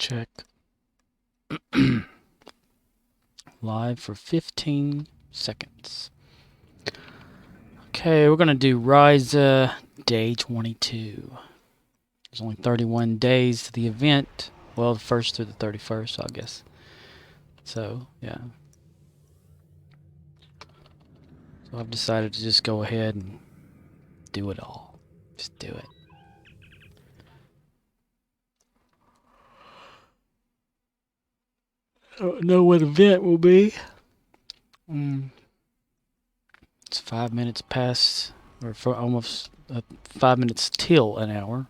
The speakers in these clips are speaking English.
Check. Live for 15 seconds. Okay, we're gonna do Risa day 22. There's only 31 days to the event. Well, the 1st through the 31st, I guess. So, yeah. So I've decided to just go ahead and do it all. Just do it. I don't know what event will be. It's 5 minutes past, or for almost 5 minutes till an hour.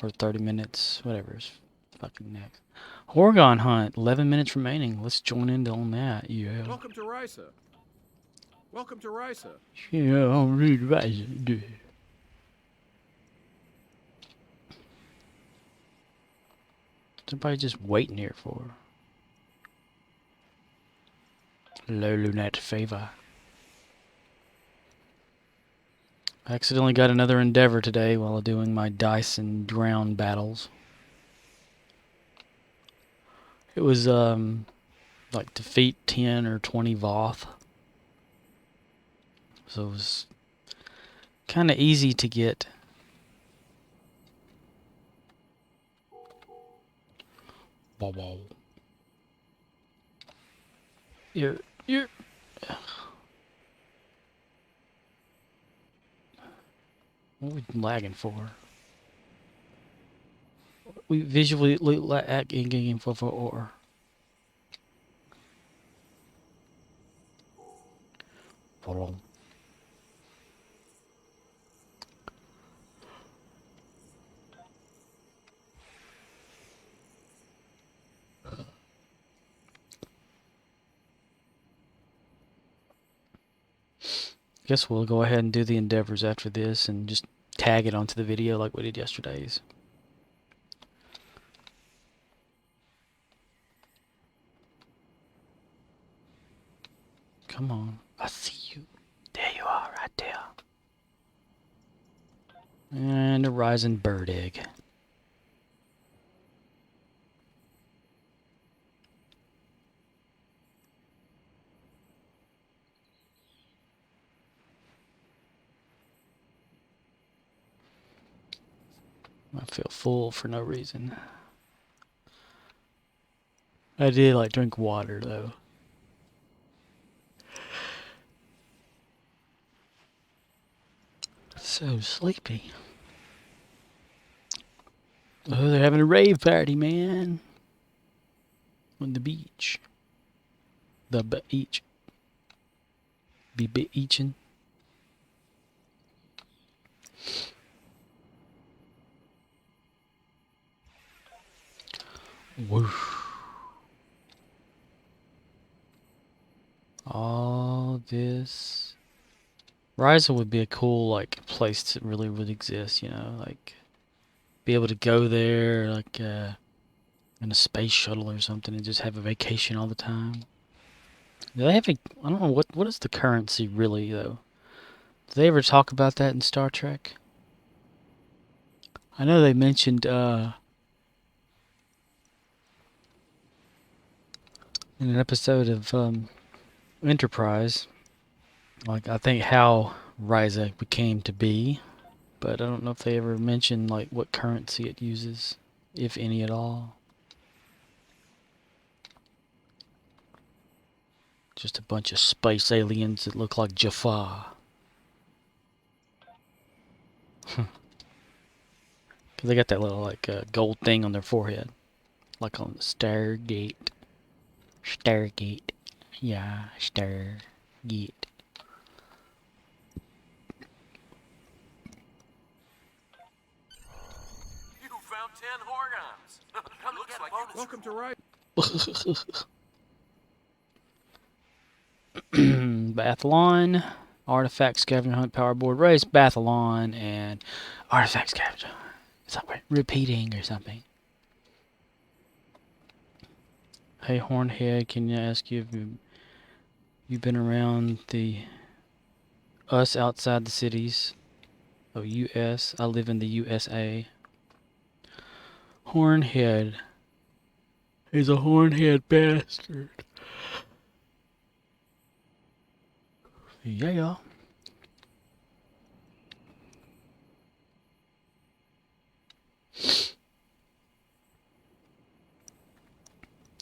Or 30 minutes, whatever's fucking next. Horga'hn Hunt, 11 minutes remaining. Let's join in on that, yeah. Welcome to Risa. Welcome to Risa. Yeah, I'll read Risa, dude. Somebody just waiting here for Lohlunat favor. I accidentally got another endeavor today while doing my dice and drown battles. It was like defeat 10 or 20 Voth. So it was kind of easy to get. Wow. You're what are we lagging for? We visually lagging for or. Guess we'll go ahead and do the endeavors after this and just tag it onto the video like we did yesterday's. Come on. I see you. There you are, right there. And a rising bird egg. I feel full for no reason. I did like drink water though. So sleepy. Oh, they're having a rave party, man. On the beach. The beach. Be beachin'. Woof. All this. Risa would be a cool like place to really would exist, you know, like be able to go there like in a space shuttle or something and just have a vacation all the time. Do they have a? I don't know what is the currency really though. Do they ever talk about that in Star Trek? I know they mentioned in an episode of Enterprise, like I think how Risa became to be, but I don't know if they ever mentioned like what currency it uses, if any at all. Just a bunch of space aliens that look like Jafar. Cause they got that little like gold thing on their forehead, like on the Stargate. Stargate, yeah, Stargate. You found 10 Horga'hns. Looks like bonus. Welcome to Risa. Biathlon, Artifact Scavenger Hunt, Powerboard Race, Biathlon, and Artifact Scavenger. It's like repeating or something. Hey Hornhead, can I ask you if you've been around the us outside the cities of US? I live in the USA. Hornhead. He's a hornhead bastard. Yeah.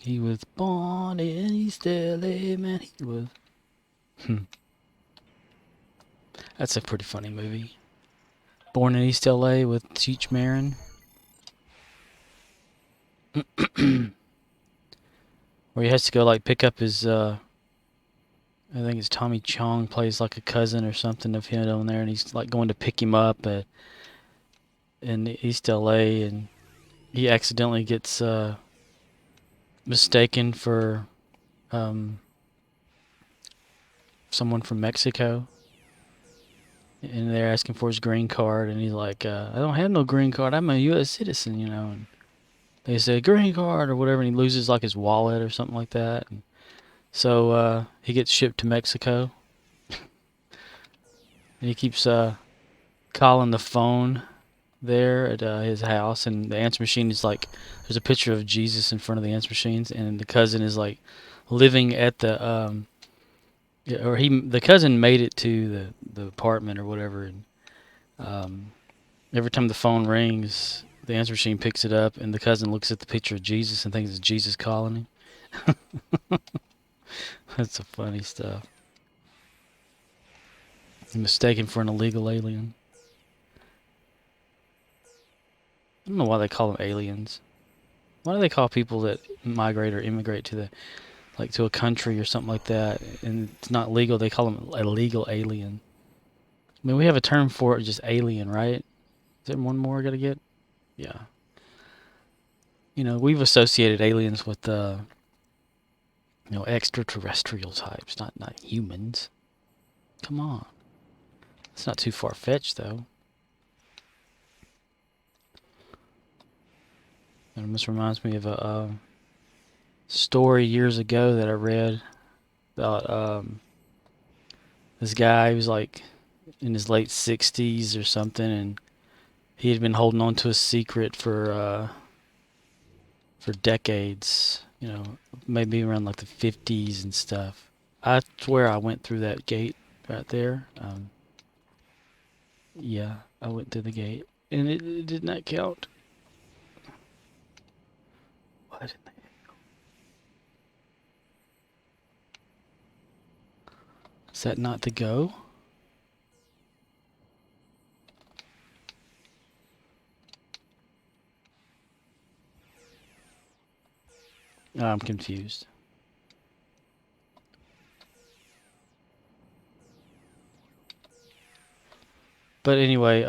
He was born in East LA, man. He was. That's a pretty funny movie. Born in East LA with Cheech Marin. Where he has to go like pick up his I think it's Tommy Chong plays like a cousin or something of him on there, and he's like going to pick him up in East LA, and he accidentally gets mistaken for someone from Mexico, and they're asking for his green card, and he's like, I don't have no green card, I'm a U.S. citizen, you know, and they say green card or whatever, and he loses like his wallet or something like that, and so he gets shipped to Mexico, and he keeps calling the phone there at his house, and the answer machine is like, there's a picture of Jesus in front of the answer machines, and the cousin is like living at the the cousin made it to the apartment or whatever, and every time the phone rings, the answer machine picks it up, and the cousin looks at the picture of Jesus and thinks it's Jesus calling him. That's the funny stuff. He's mistaken for an illegal alien. I don't know why they call them aliens. Why do they call people that migrate or immigrate to to a country or something like that, and it's not legal? They call them a legal alien. I mean, we have a term for it, just alien, right? Is there one more I gotta get? Yeah. You know, we've associated aliens with extraterrestrial types, not humans. Come on. It's not too far-fetched, though. And this reminds me of a story years ago that I read about this guy who was like in his late 60s or something, and he had been holding on to a secret for decades, you know, maybe around like the 50s and stuff. I swear I went through that gate right there. Yeah, I went through the gate, and it did not count. Why didn't they? Is that not the go? I'm confused. But anyway,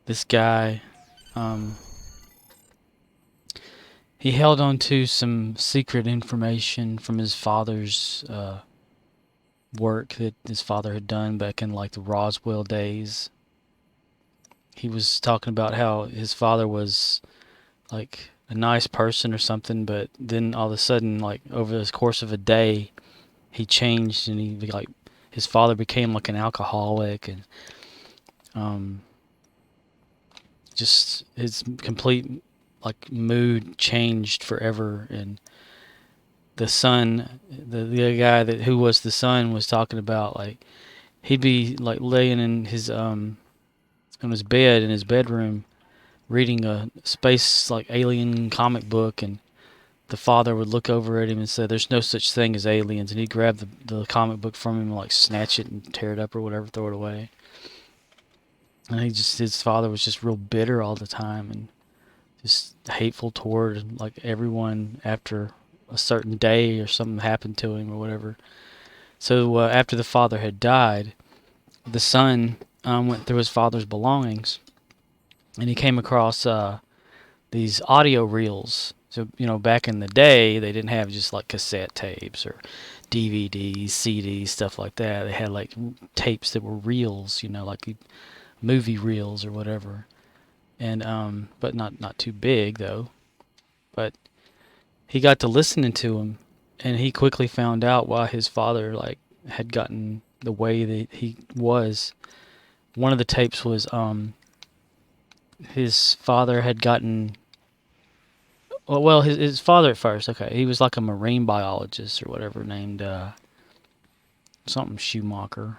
this guy, he held on to some secret information from his father's work that his father had done back in like the Roswell days. He was talking about how his father was like a nice person or something, but then all of a sudden, like over the course of a day, he changed, and he like his father became like an alcoholic, and just his complete like mood changed forever. And the son, the guy who was the son, was talking about like he'd be like laying in his bed in his bedroom reading a space like alien comic book, and the father would look over at him and say, "There's no such thing as aliens," and he'd grab the comic book from him and like snatch it and tear it up or whatever, throw it away. And his father was just real bitter all the time and just hateful toward like everyone after a certain day or something happened to him or whatever. So after the father had died, the son went through his father's belongings, and he came across these audio reels. So, you know, back in the day, they didn't have just like cassette tapes or DVDs, CDs, stuff like that. They had like tapes that were reels, you know, like movie reels or whatever. And but not too big though. But he got to listening to them, and he quickly found out why his father like had gotten the way that he was. One of the tapes was his father had gotten. Well, his father at first. Okay, he was like a marine biologist or whatever, named something Schumacher.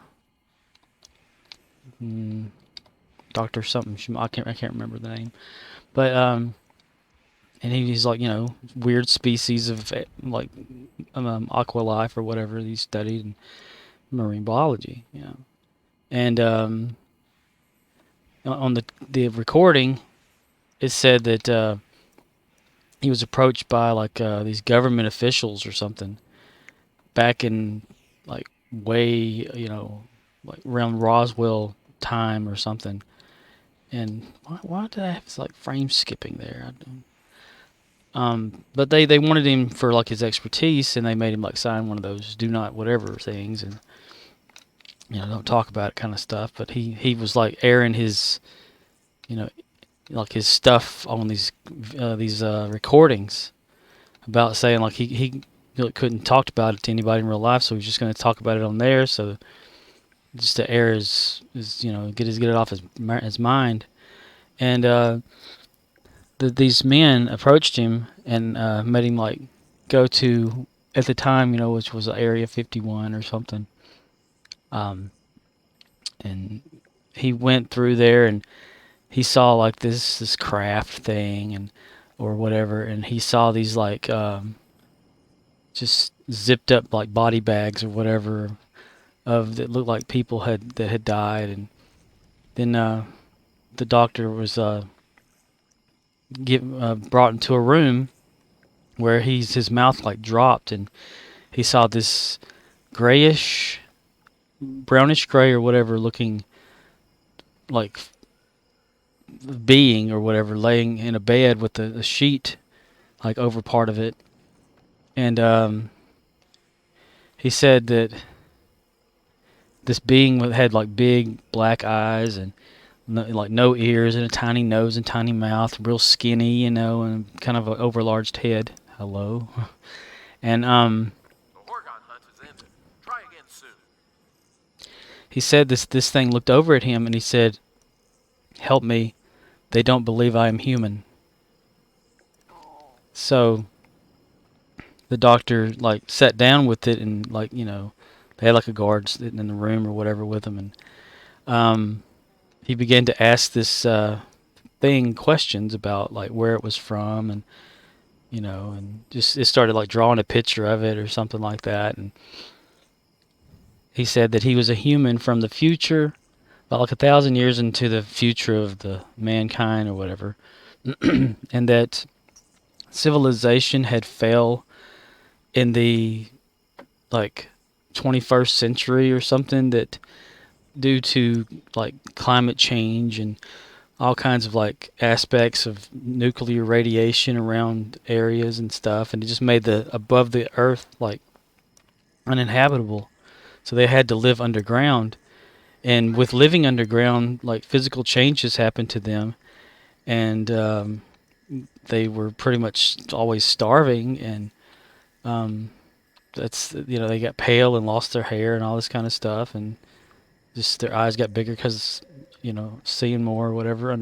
Doctor something Schumacher. I can't remember the name, but and he's like, weird species of like aqua life or whatever he studied in marine biology, and on the recording it said that he was approached by like these government officials or something back in like way, like around Roswell time or something. And why did I have this like frame skipping there? But they wanted him for like his expertise, and they made him like sign one of those do not whatever things, and don't talk about it kind of stuff. But he was like airing his, like his stuff on these recordings about saying like he couldn't talk about it to anybody in real life, so he's just going to talk about it on there. So just to air his get it off his mind. And these men approached him and made him like go to, at the time, which was Area 51 or something. And he went through there and he saw like this craft thing and or whatever, and he saw these like just zipped up like body bags or whatever that looked like people that had died. And then the doctor was brought into a room where his mouth like dropped, and he saw this grayish, brownish gray or whatever looking like being or whatever laying in a bed with a sheet like over part of it. And he said that this being had like big black eyes and no ears and a tiny nose and tiny mouth, real skinny, and kind of an overlarged head. Hello. And The Horga'hn Hunt is ended. Try again soon. he said this thing looked over at him and he said, "Help me. They don't believe I am human." So the doctor like sat down with it, and like, they had like a guard sitting in the room or whatever with him, and he began to ask this thing questions about like where it was from, and and just it started like drawing a picture of it or something like that. And he said that he was a human from the future, about like 1,000 years into the future of the mankind or whatever, and that civilization had failed in the like 21st century or something, that due to like climate change and all kinds of like aspects of nuclear radiation around areas and stuff, and it just made the above the earth like uninhabitable. So they had to live underground, and with living underground, like physical changes happened to them, and they were pretty much always starving, and that's they got pale and lost their hair and all this kind of stuff, and just their eyes got bigger because seeing more or whatever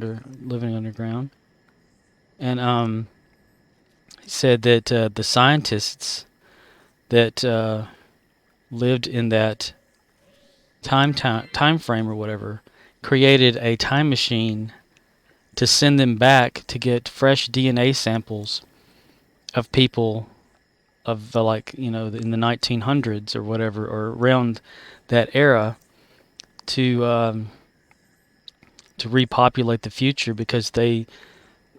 living underground. And he said that the scientists that lived in that time frame or whatever created a time machine to send them back to get fresh DNA samples of people of the in the 1900s or whatever, or around that era, to repopulate the future, because they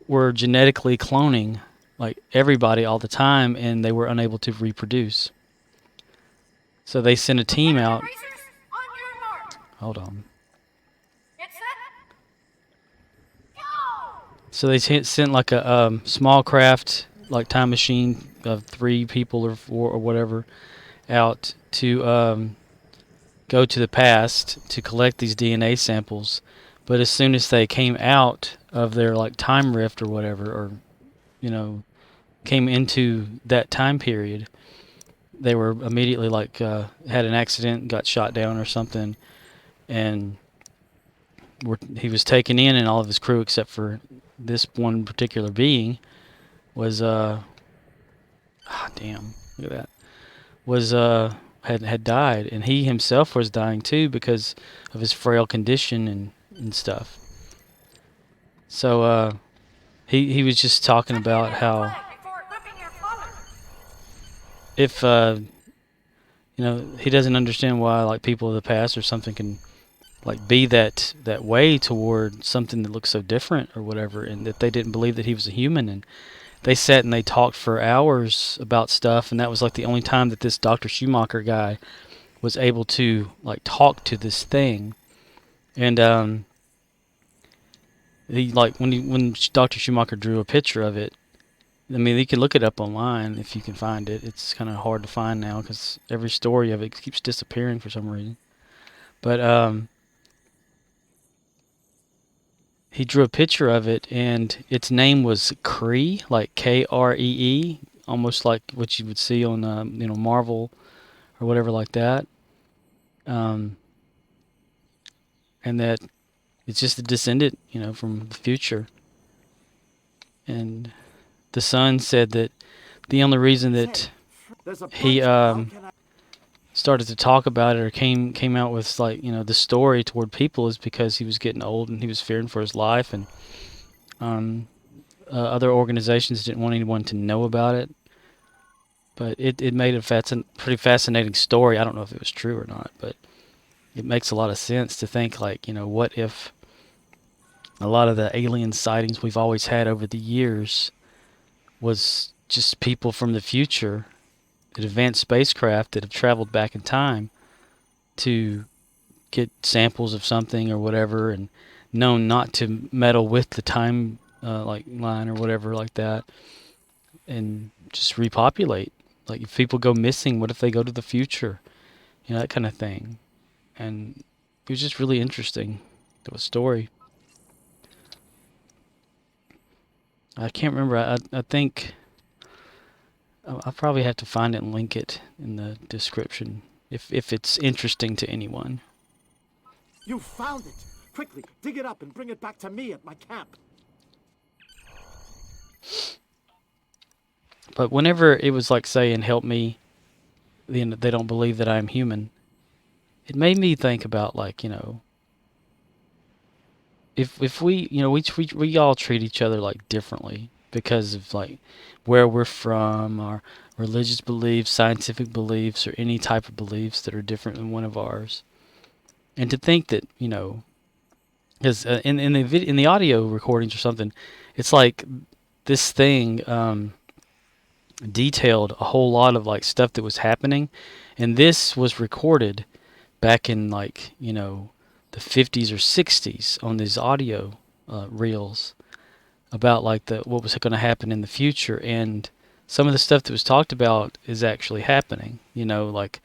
were genetically cloning like everybody all the time, and they were unable to reproduce. So they sent a team out. Hold on. So they sent like a small craft, like time machine of 3 people or 4 or whatever, out to go to the past to collect these DNA samples. But as soon as they came out of their like time rift or whatever, or came into that time period, they were immediately like had an accident, got shot down or something, and he was taken in, and all of his crew, except for this one particular being, was damn, look at that, was had died, and he himself was dying too because of his frail condition and stuff. So he was just talking about how if he doesn't understand why like people of the past or something can like be that way toward something that looks so different or whatever, and that they didn't believe that he was a human. And they sat and they talked for hours about stuff, and that was like the only time that this Dr. Schumacher guy was able to like talk to this thing. And he like when Dr. Schumacher drew a picture of it, I mean, you can look it up online if you can find it. It's kind of hard to find now because every story of it keeps disappearing for some reason. But he drew a picture of it, and its name was Kree, like Kree, almost like what you would see on Marvel or whatever like that. And that it's just a descendant, from the future. And the son said that the only reason that he started to talk about it or came out with like the story toward people is because he was getting old and he was fearing for his life, and other organizations didn't want anyone to know about it. But it made a pretty fascinating story. I don't know if it was true or not, but it makes a lot of sense to think like, what if a lot of the alien sightings we've always had over the years was just people from the future, advanced spacecraft that have traveled back in time to get samples of something or whatever, and known not to meddle with the time line or whatever like that, and just repopulate. Like if people go missing, what if they go to the future? That kind of thing. And it was just really interesting. The story. I can't remember. I think I'll probably have to find it and link it in the description if it's interesting to anyone. You found it! Quickly, dig it up and bring it back to me at my camp. But whenever it was like saying, help me, they don't believe that I'm human, it made me think about like, if we, we all treat each other like differently because of like where we're from, our religious beliefs, scientific beliefs, or any type of beliefs that are different than one of ours. And to think that, because in the audio recordings or something, it's like this thing detailed a whole lot of like stuff that was happening, and this was recorded back in like the 50s or 60s on these audio reels about like what was going to happen in the future, and some of the stuff that was talked about is actually happening. Like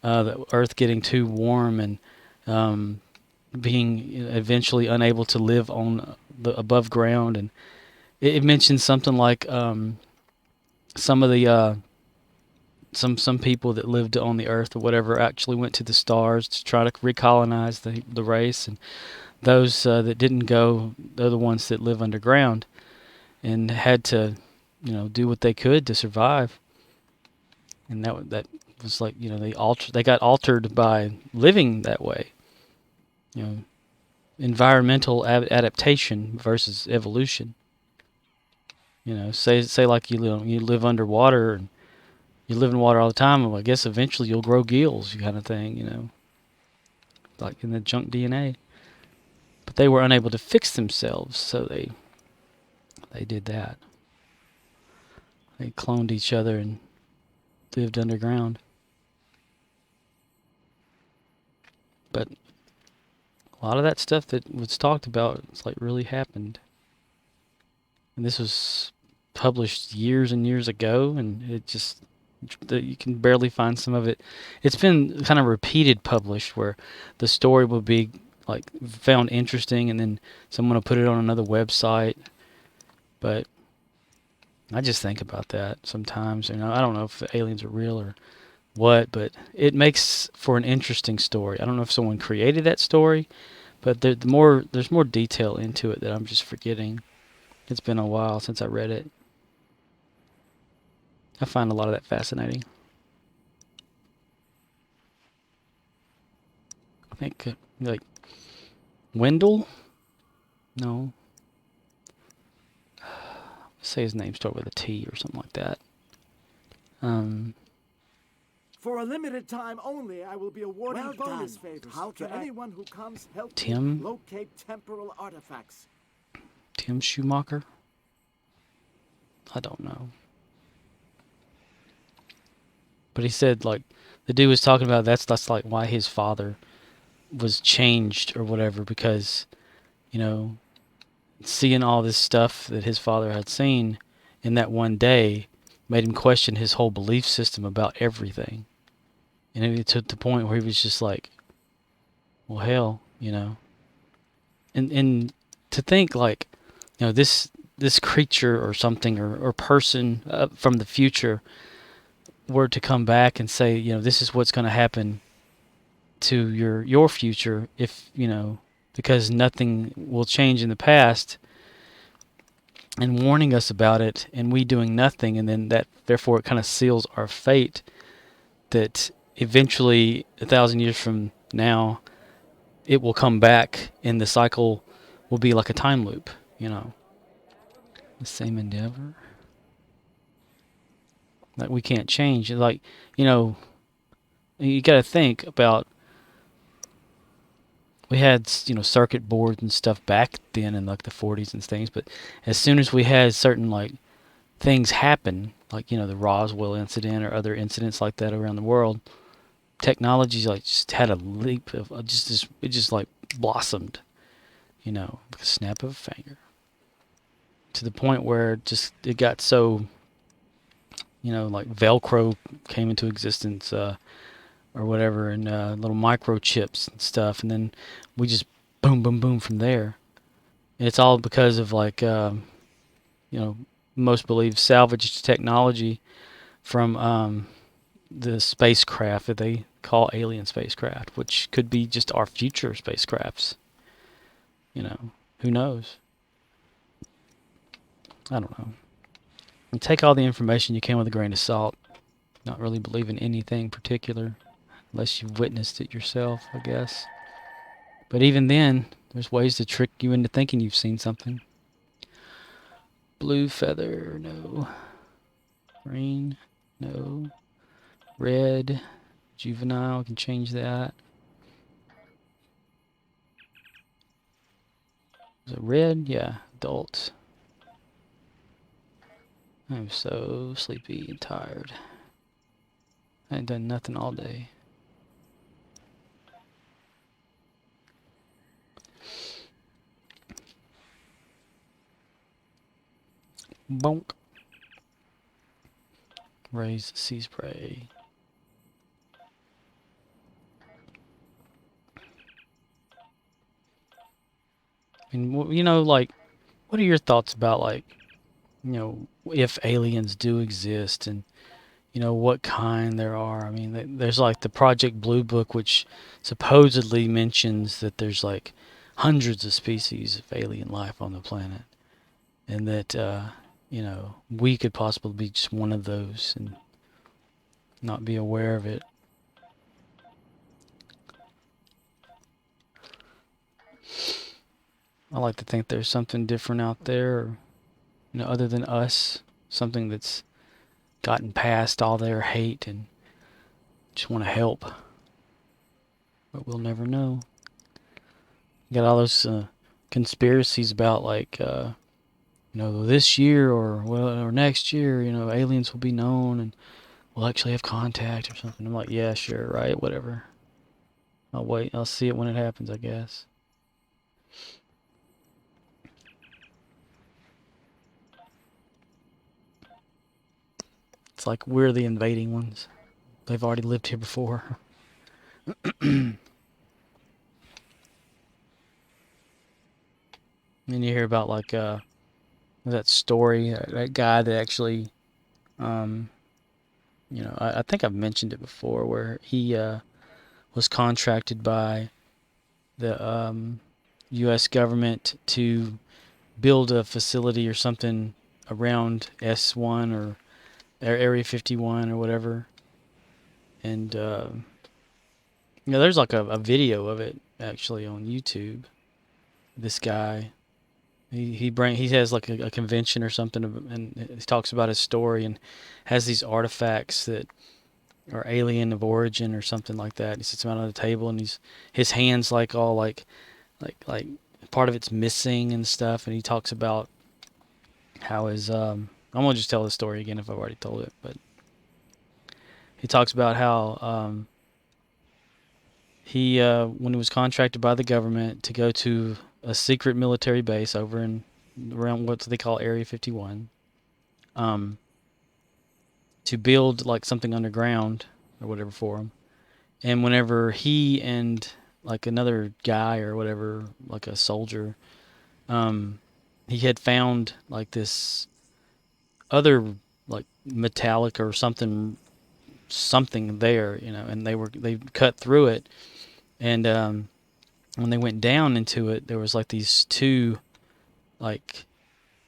the Earth getting too warm and being eventually unable to live on the above ground, and it mentions something like some of the some people that lived on the Earth or whatever actually went to the stars to try to recolonize the race, and those that didn't go, they're the ones that live underground and had to do what they could to survive. And that was like they got altered by living that way. Environmental adaptation versus evolution. Say like you live underwater and you live in water all the time. Well, I guess eventually you'll grow gills, kind of thing. Like in the junk DNA. But they were unable to fix themselves, so they did that. They cloned each other and lived underground. But a lot of that stuff that was talked about, it's like really happened. And this was published years and years ago, and it just, you can barely find some of it. It's been kind of repeated published where the story will be like found interesting and then someone will put it on another website. But I just think about that sometimes. I don't know if the aliens are real or what, but it makes for an interesting story. I don't know if someone created that story, But there's more detail into it that I'm just forgetting. It's been a while since I read it. I find a lot of that fascinating. I think like Wendell? No. Say his name start with a T or something like that. For a limited time only, I will be awarding bonus favors to anyone who comes help me locate temporal artifacts. Tim Schumacher? I don't know. But he said, like, the dude was talking about that's like why his father was changed or whatever, because, you know, seeing all this stuff that his father had seen in that one day made him question his whole belief system about everything. And it to the point where he was just like, well, hell, you know. And to think, like, you know, this creature or something or person from the future were to come back and say, you know, this is what's going to happen to your future if, you know, because nothing will change in the past, and warning us about it, and we doing nothing, and then that therefore it kind of seals our fate that eventually 1,000 years from now it will come back and the cycle will be like a time loop, you know. The same endeavor that we can't change. Like, you know, you got to think about, we had, you know, circuit boards and stuff back then in like the 40s and things, but as soon as we had certain like things happen, like, you know, the Roswell incident or other incidents like that around the world, technology like just had a leap of it just like blossomed, you know, like a snap of a finger, to the point where it got so, you know, like Velcro came into existence, or whatever, and little microchips and stuff, and then we just boom, boom, boom from there. And it's all because of like, you know, most believe salvaged technology from the spacecraft that they call alien spacecraft, which could be just our future spacecrafts. You know, who knows? I don't know. And take all the information you can with a grain of salt. Not really believe in anything particular, unless you've witnessed it yourself, I guess. But even then, there's ways to trick you into thinking you've seen something. Blue feather, no. Green, no. Red, juvenile, can change that. Is it red? Yeah, adult. I'm so sleepy and tired. I ain't done nothing all day. Bonk. Raise sea spray. And, you know, like, what are your thoughts about, like, you know, if aliens do exist, and, you know, what kind there are? I mean, there's like the Project Blue Book, which supposedly mentions that there's like hundreds of species of alien life on the planet, and that, you know, we could possibly be just one of those and not be aware of it. I like to think there's something different out there, or, you know, other than us, something that's gotten past all their hate and just want to help. But we'll never know. You got all those conspiracies about, like, you know, this year or next year, you know, aliens will be known and we'll actually have contact or something. I'm like, yeah, sure, right, whatever. I'll wait. I'll see it when it happens, I guess. It's like we're the invading ones. They've already lived here before. And you hear about, like, that story, that guy that actually, you know, I think I've mentioned it before, where he was contracted by the U.S. government to build a facility or something around S1 or Area 51 or whatever. And there's like a video of it actually on YouTube. This guy, he has like a convention or something, and he talks about his story and has these artifacts that are alien of origin or something like that. He sits them out on the table, and his hands like all like part of it's missing and stuff. And he talks about how his I'm gonna just tell the story again if I've already told it, but he talks about how he when he was contracted by the government to go to a secret military base over in around what they call Area 51, to build like something underground or whatever for him. And whenever he and like another guy or whatever, like a soldier, he had found like this other like metallic or something there, and they cut through it, and when they went down into it, there was like these two like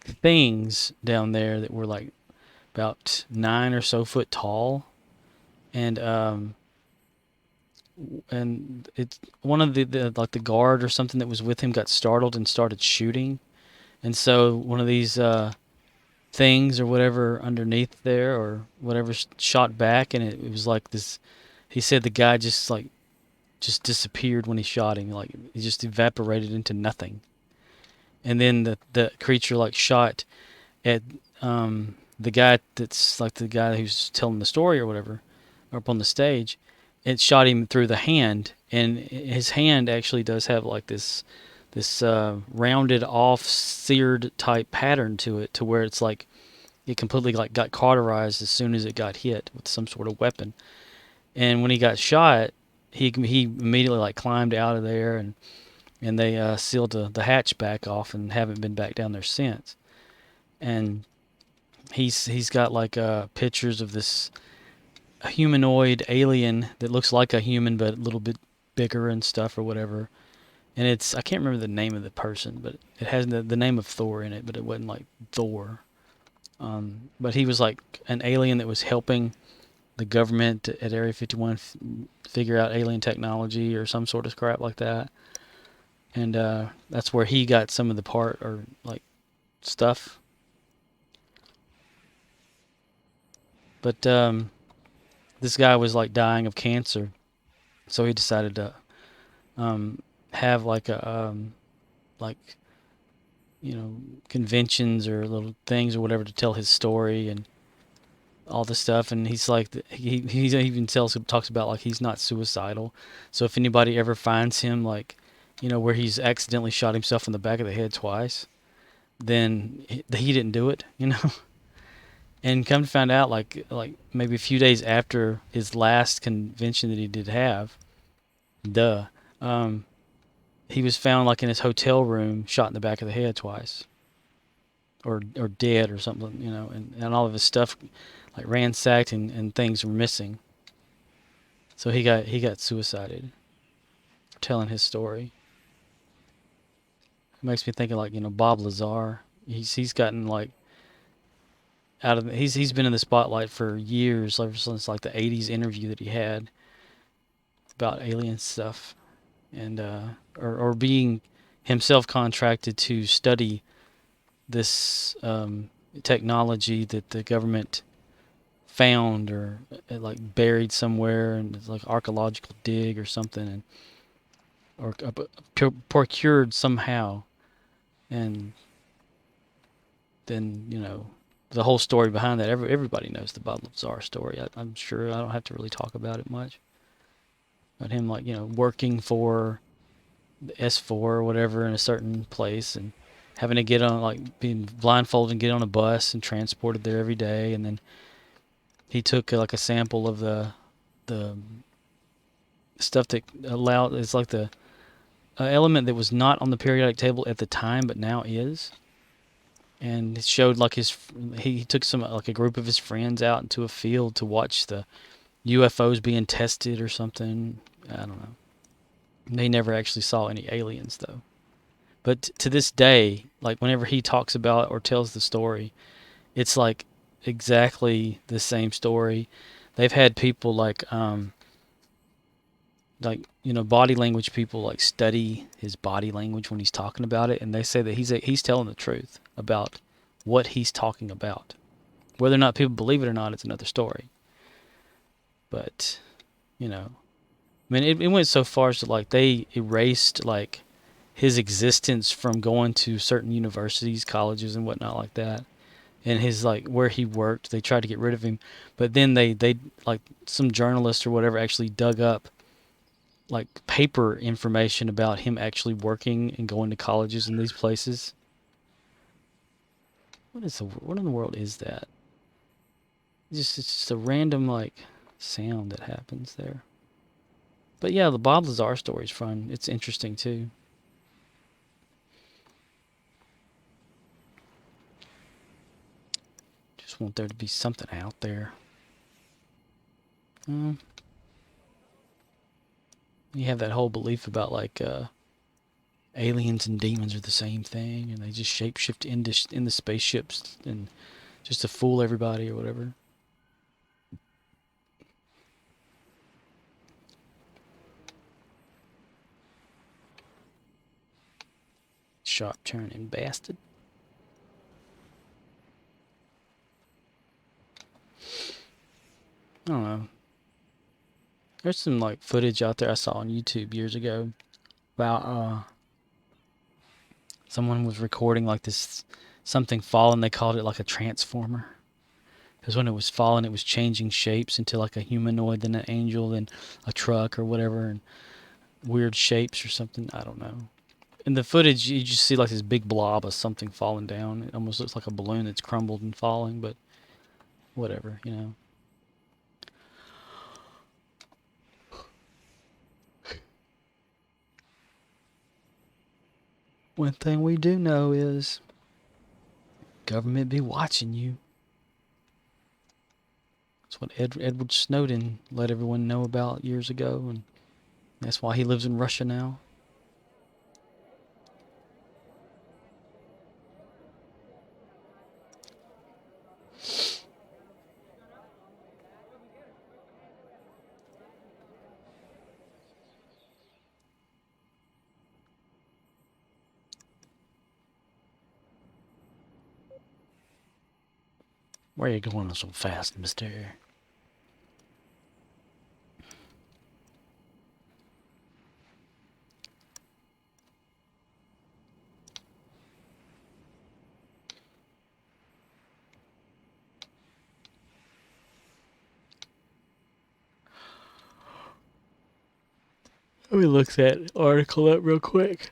things down there that were like about 9 or so foot tall, and it's one of the like the guard or something that was with him got startled and started shooting, and so one of these things or whatever underneath there or whatever shot back, and it was like this. He said the guy just disappeared when he shot him, like he just evaporated into nothing. And then the creature like shot at the guy that's like the guy who's telling the story or whatever, up on the stage. It shot him through the hand, and his hand actually does have like this rounded off seared type pattern to it, to where it's like it completely like got cauterized as soon as it got hit with some sort of weapon. And when he got shot, he immediately like climbed out of there, and they sealed the hatch back off and haven't been back down there since. And he's got like pictures of this humanoid alien that looks like a human but a little bit bigger and stuff or whatever. And I can't remember the name of the person, but it has the name of Thor in it, but it wasn't like Thor. But he was like an alien that was helping the government at Area 51 figure out alien technology or some sort of crap like that. And that's where he got some of the part or like stuff. But this guy was like dying of cancer, so he decided to have like a conventions or little things or whatever to tell his story and all this stuff. And he's like he even talks about like he's not suicidal, so if anybody ever finds him like where he's accidentally shot himself in the back of the head twice, then he didn't do it. And come to find out, like maybe a few days after his last convention that he did have, he was found like in his hotel room, shot in the back of the head twice, or dead or something, and all of his stuff like ransacked and things were missing. So he got suicided for telling his story. It makes me think of like Bob Lazar. He's gotten like out of he's been in the spotlight for years, ever since like the '80s interview that he had about alien stuff, and or being himself contracted to study this technology that the government found or like buried somewhere, and it's like archaeological dig or something, and or procured somehow, and then the whole story behind that. Everybody knows the Bob Lazar story. I'm sure I don't have to really talk about it much. But him like working for the S4 or whatever in a certain place, and having to get on, like being blindfolded and get on a bus and transported there every day. And then he took like a sample of the stuff that allowed, it's like the element that was not on the periodic table at the time but now is. And it showed like he took a group of his friends out into a field to watch the UFOs being tested or something. I don't know. They never actually saw any aliens though. But to this day, like whenever he talks about or tells the story, it's like exactly the same story. They've had people like you know, body language people like study his body language when he's talking about it, and they say that he's telling the truth about what he's talking about. Whether or not people believe it or not, it's another story. But you know, I mean, it went so far as to like they erased like his existence from going to certain universities, colleges, and whatnot like that. And his like where he worked, they tried to get rid of him, but then they like some journalist or whatever actually dug up like paper information about him actually working and going to colleges in these places. What in the world is that? It's just a random like sound that happens there. But yeah, the Bob Lazar story's fun. It's interesting too. Just want there to be something out there. You have that whole belief about like aliens and demons are the same thing, and they just shapeshift in the spaceships and just to fool everybody or whatever. Sharp turning bastard. I don't know. There's some like footage out there I saw on YouTube years ago about someone was recording like this something falling. They called it like a transformer. Because when it was falling, it was changing shapes into like a humanoid, then an angel, then a truck or whatever, and weird shapes or something. I don't know. In the footage, you just see like this big blob of something falling down. It almost looks like a balloon that's crumbled and falling, but whatever, you know. One thing we do know is government be watching you. That's what Edward Snowden let everyone know about years ago, and that's why he lives in Russia now. Where are you going so fast, mister? Let me look that article up real quick.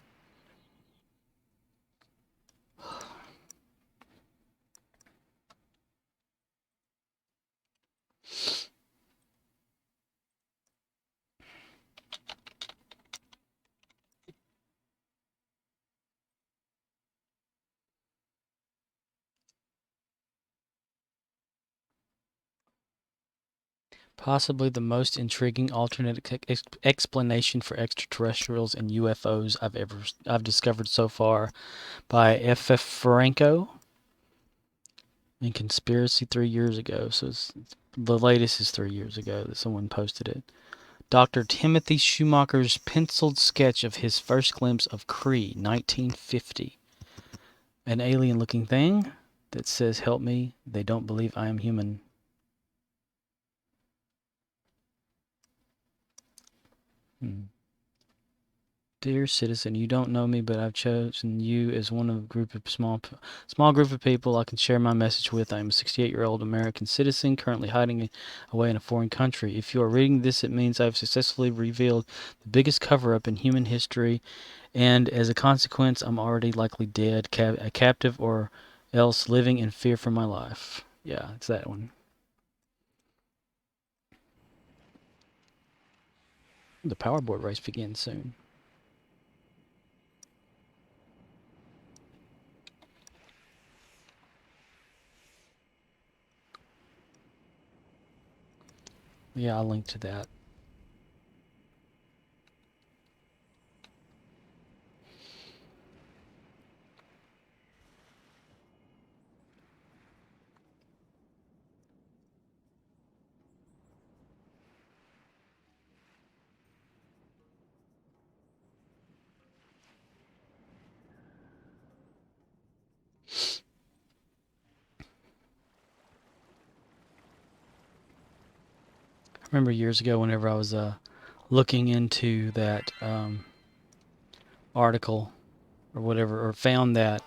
Possibly the most intriguing alternate explanation for extraterrestrials and UFOs I've discovered so far, by F. Franco in Conspiracy 3 years ago. So the latest is 3 years ago that someone posted it. Dr. Timothy Schumacher's penciled sketch of his first glimpse of Cree, 1950. An alien-looking thing that says, "Help me, they don't believe I am human." Dear citizen, you don't know me, but I've chosen you as one of a group of small group of people I can share my message with. I am a 68-year-old American citizen currently hiding away in a foreign country. If you are reading this, it means I've successfully revealed the biggest cover-up in human history, and as a consequence, I'm already likely dead, a captive, or else living in fear for my life. Yeah, it's that one. The Powerboard Race begins soon. Yeah, I'll link to that. remember years ago whenever I was looking into that article or whatever, or found that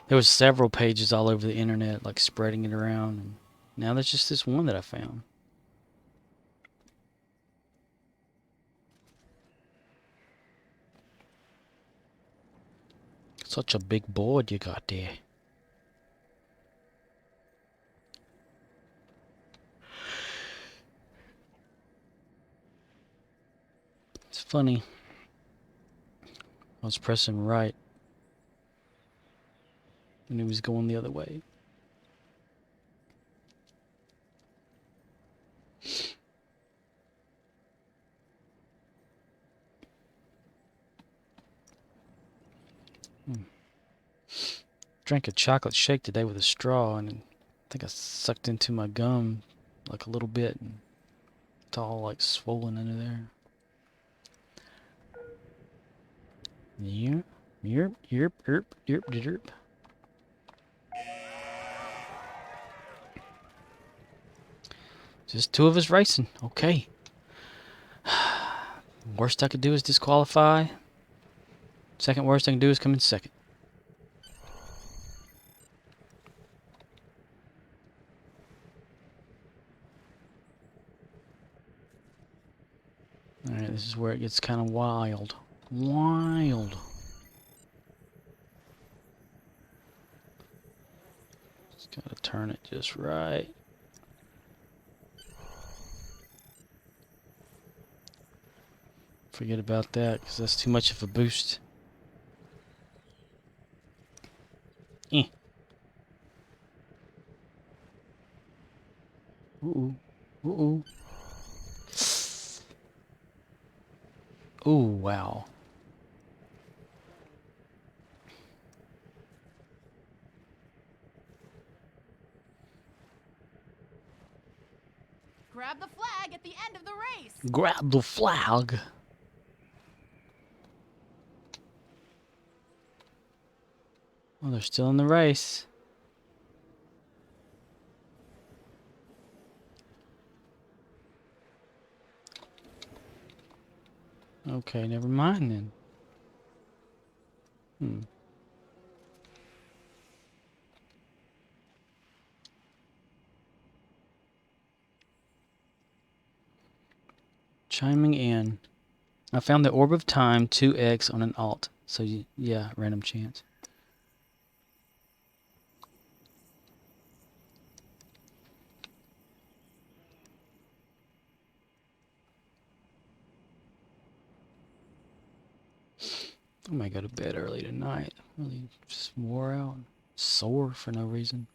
there was several pages all over the internet, like spreading it around. And now there's just this one that I found. Such a big board you got there. It's funny. I was pressing right and he was going the other way. Drank a chocolate shake today with a straw, and I think I sucked into my gum like a little bit, and it's all like swollen under there. Yep, yep, yep, yep, yep, yep. Just two of us racing. Okay. Worst I could do is disqualify. Second worst I can do is come in second. Alright, this is where it gets kind of wild. Wild. Just gotta turn it just right. Forget about that, because that's too much of a boost. Ooh. Ooh. Ooh, wow. Grab the flag at the end of the race. Grab the flag. Oh, they're still in the race. Okay, never mind then. Chiming in. I found the orb of time 2x on an alt. So yeah, random chance. I might go to bed early tonight. Really just wore out. Sore for no reason.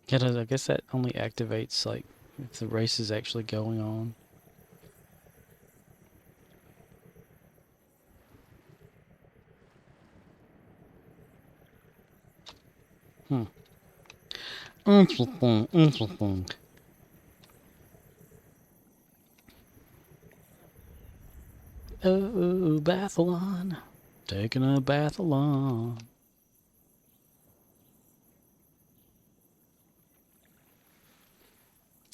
Yeah, I guess that only activates like if the race is actually going on. Interesting, interesting. Oh, Biathlon. Taking a Biathlon.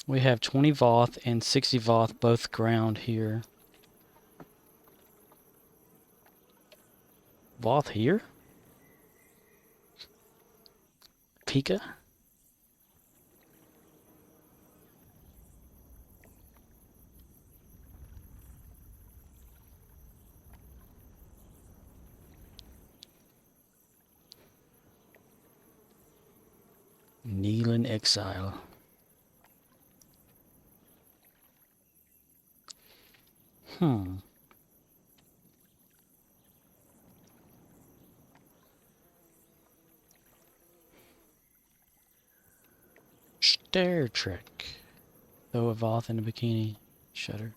We have 20 Voth and 60 Voth both ground here. Voth here? Pika? Kneel in exile. Star Trek. Throw a Voth in a bikini. Shudder.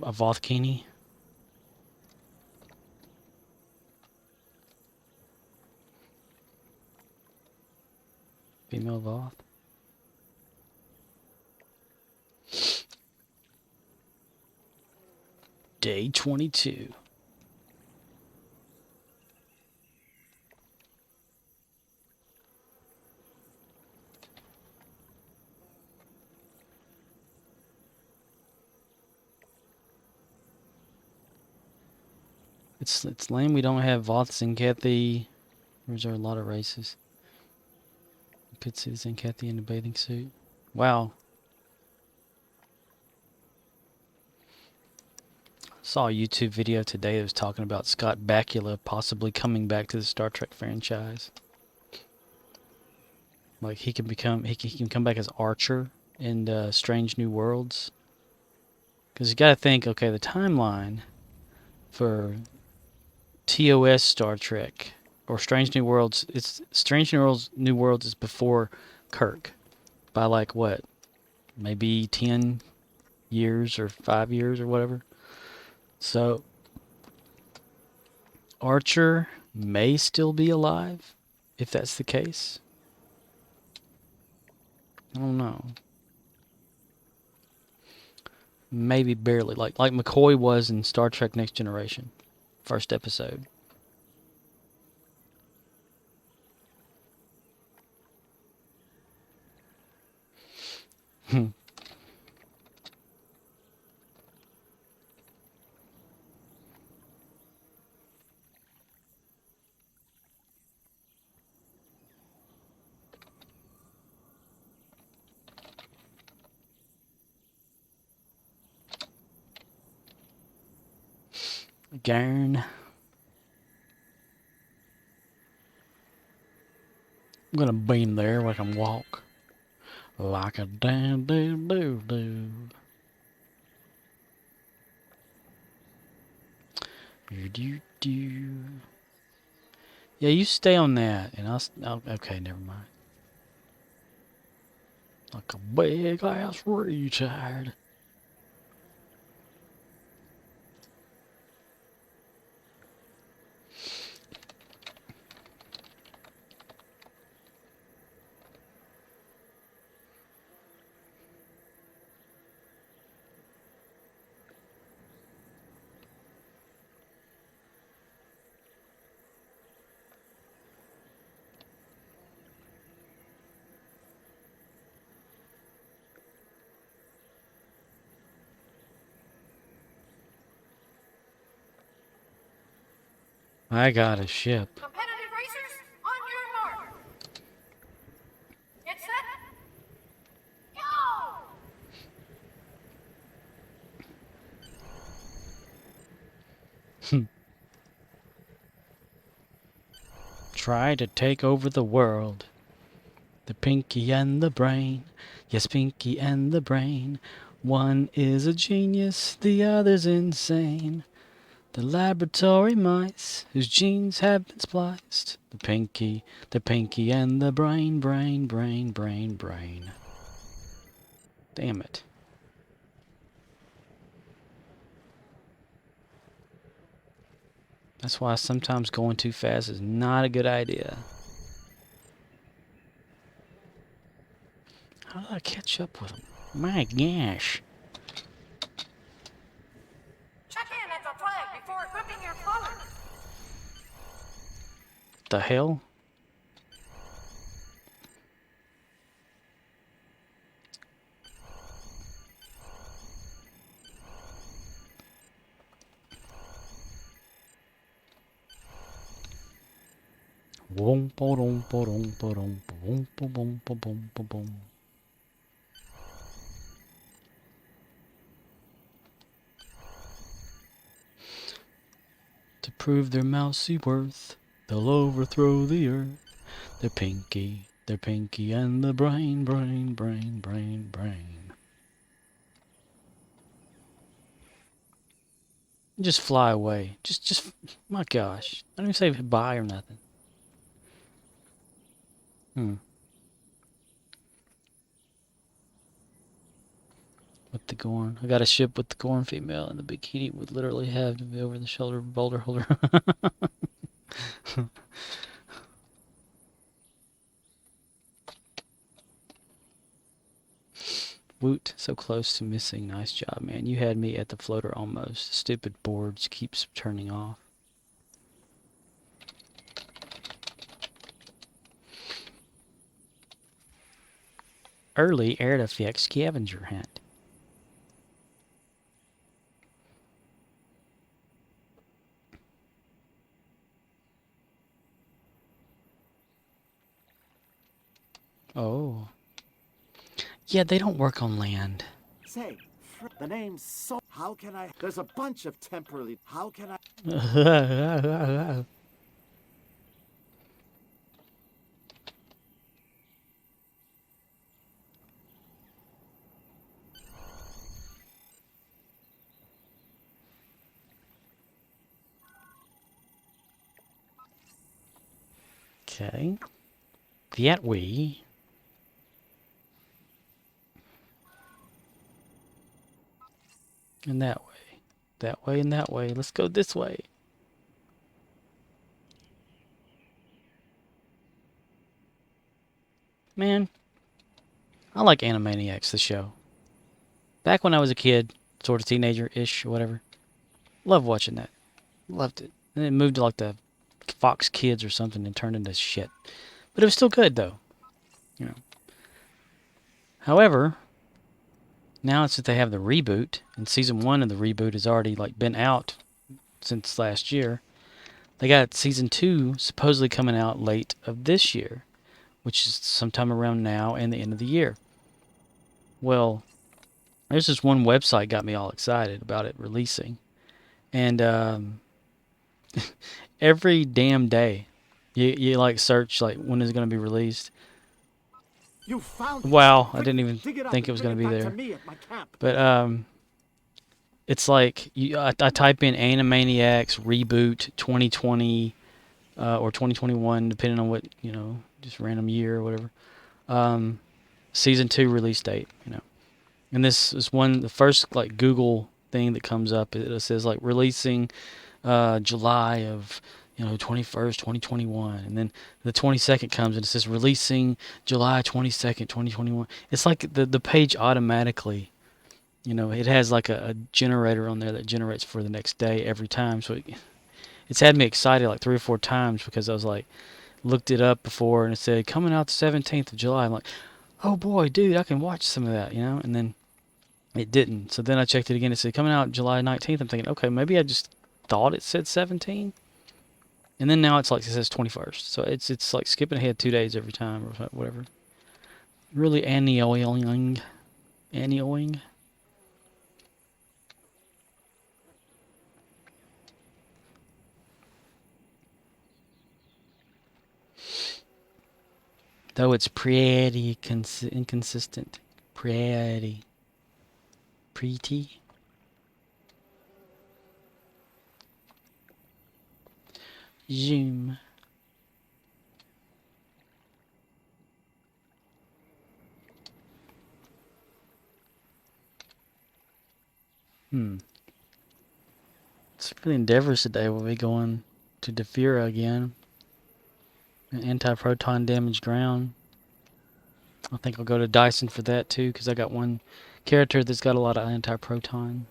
A Vothkini? Female Voth. Day 22. It's lame we don't have Voths in Kathy. There's a lot of races. You could see this in Kathy in a bathing suit. Wow. Saw a YouTube video today that was talking about Scott Bakula possibly coming back to the Star Trek franchise. Like he can come back as Archer in Strange New Worlds. Because you got to think, okay, the timeline for TOS Star Trek or Strange New Worlds, it's Strange New Worlds is before Kirk by like what, maybe 10 years or 5 years or whatever. So Archer may still be alive if that's the case. I don't know. Maybe barely, like McCoy was in Star Trek Next Generation, first episode. Garn. I'm gonna beam there like I'm walk. Like a damn do. Yeah, you stay on that, and I'll okay, never mind. Like a big ass retard. I got a ship. Competitive racers, on your mark. Get set. Go! Try to take over the world. The Pinky and the Brain. Yes, Pinky and the Brain. One is a genius, the other's insane. The laboratory mice whose genes have been spliced. The Pinky and the Brain. Damn it. That's why sometimes going too fast is not a good idea. How did I catch up with him? My gosh. Check in at the flag before equipping your colors. The hell? Boom, boom, boom, boom, boom, boom, boom, boom. To prove their mousy worth, they'll overthrow the earth. They're Pinky and the Brain. Just fly away. Just, my gosh. I don't even say goodbye or nothing. With the Gorn. I got a ship with the Gorn female, and the bikini would literally have to be over the shoulder boulder holder. Woot, so close to missing. Nice job, man. You had me at the floater almost. Stupid boards keeps turning off. Early artifact scavenger hunt. Oh. Yeah, they don't work on land. Say, the name's so. How can I? There's a bunch of temporarily. How can I? Okay. That way. And that way. That way and that way. Let's go this way. Man, I like Animaniacs, the show. Back when I was a kid, sort of teenager-ish or whatever. Loved watching that. Loved it. And it moved to like the Fox Kids or something and turned into shit. But it was still good, though. You know. However, now since they have the reboot, and season 1 of the reboot has already like been out since last year, they got season 2 supposedly coming out late of this year, which is sometime around now and the end of the year. Well, there's this one website got me all excited about it releasing, and every damn day, you like search like when is it going to be released. You found. Wow, I didn't even think it was going to be there. But it's like I type in Animaniacs reboot 2020 or 2021, depending on what, you know, just random year or whatever. Season 2 release date, you know. And this is the first like Google thing that comes up. It says like releasing July of 21st, 2021, and then the 22nd comes and it says releasing July 22nd, 2021. It's like the page automatically, it has like a generator on there that generates for the next day every time. So it's had me excited like 3 or 4 times because I was like, looked it up before and it said coming out the 17th of July. I'm like, oh boy, dude, I can watch some of that, and then it didn't. So then I checked it again. It said coming out July 19th. I'm thinking, okay, maybe I just thought it said 17. And then now it's like it says 21st. So it's like skipping ahead 2 days every time or whatever. Really annoying. Annoying. Though it's pretty inconsistent. Pretty. Zoom. It's for the Endeavors today. We'll be going to Defera again. Antiproton damaged ground. I think I'll go to Dyson for that too, because I got one character that's got a lot of antiproton.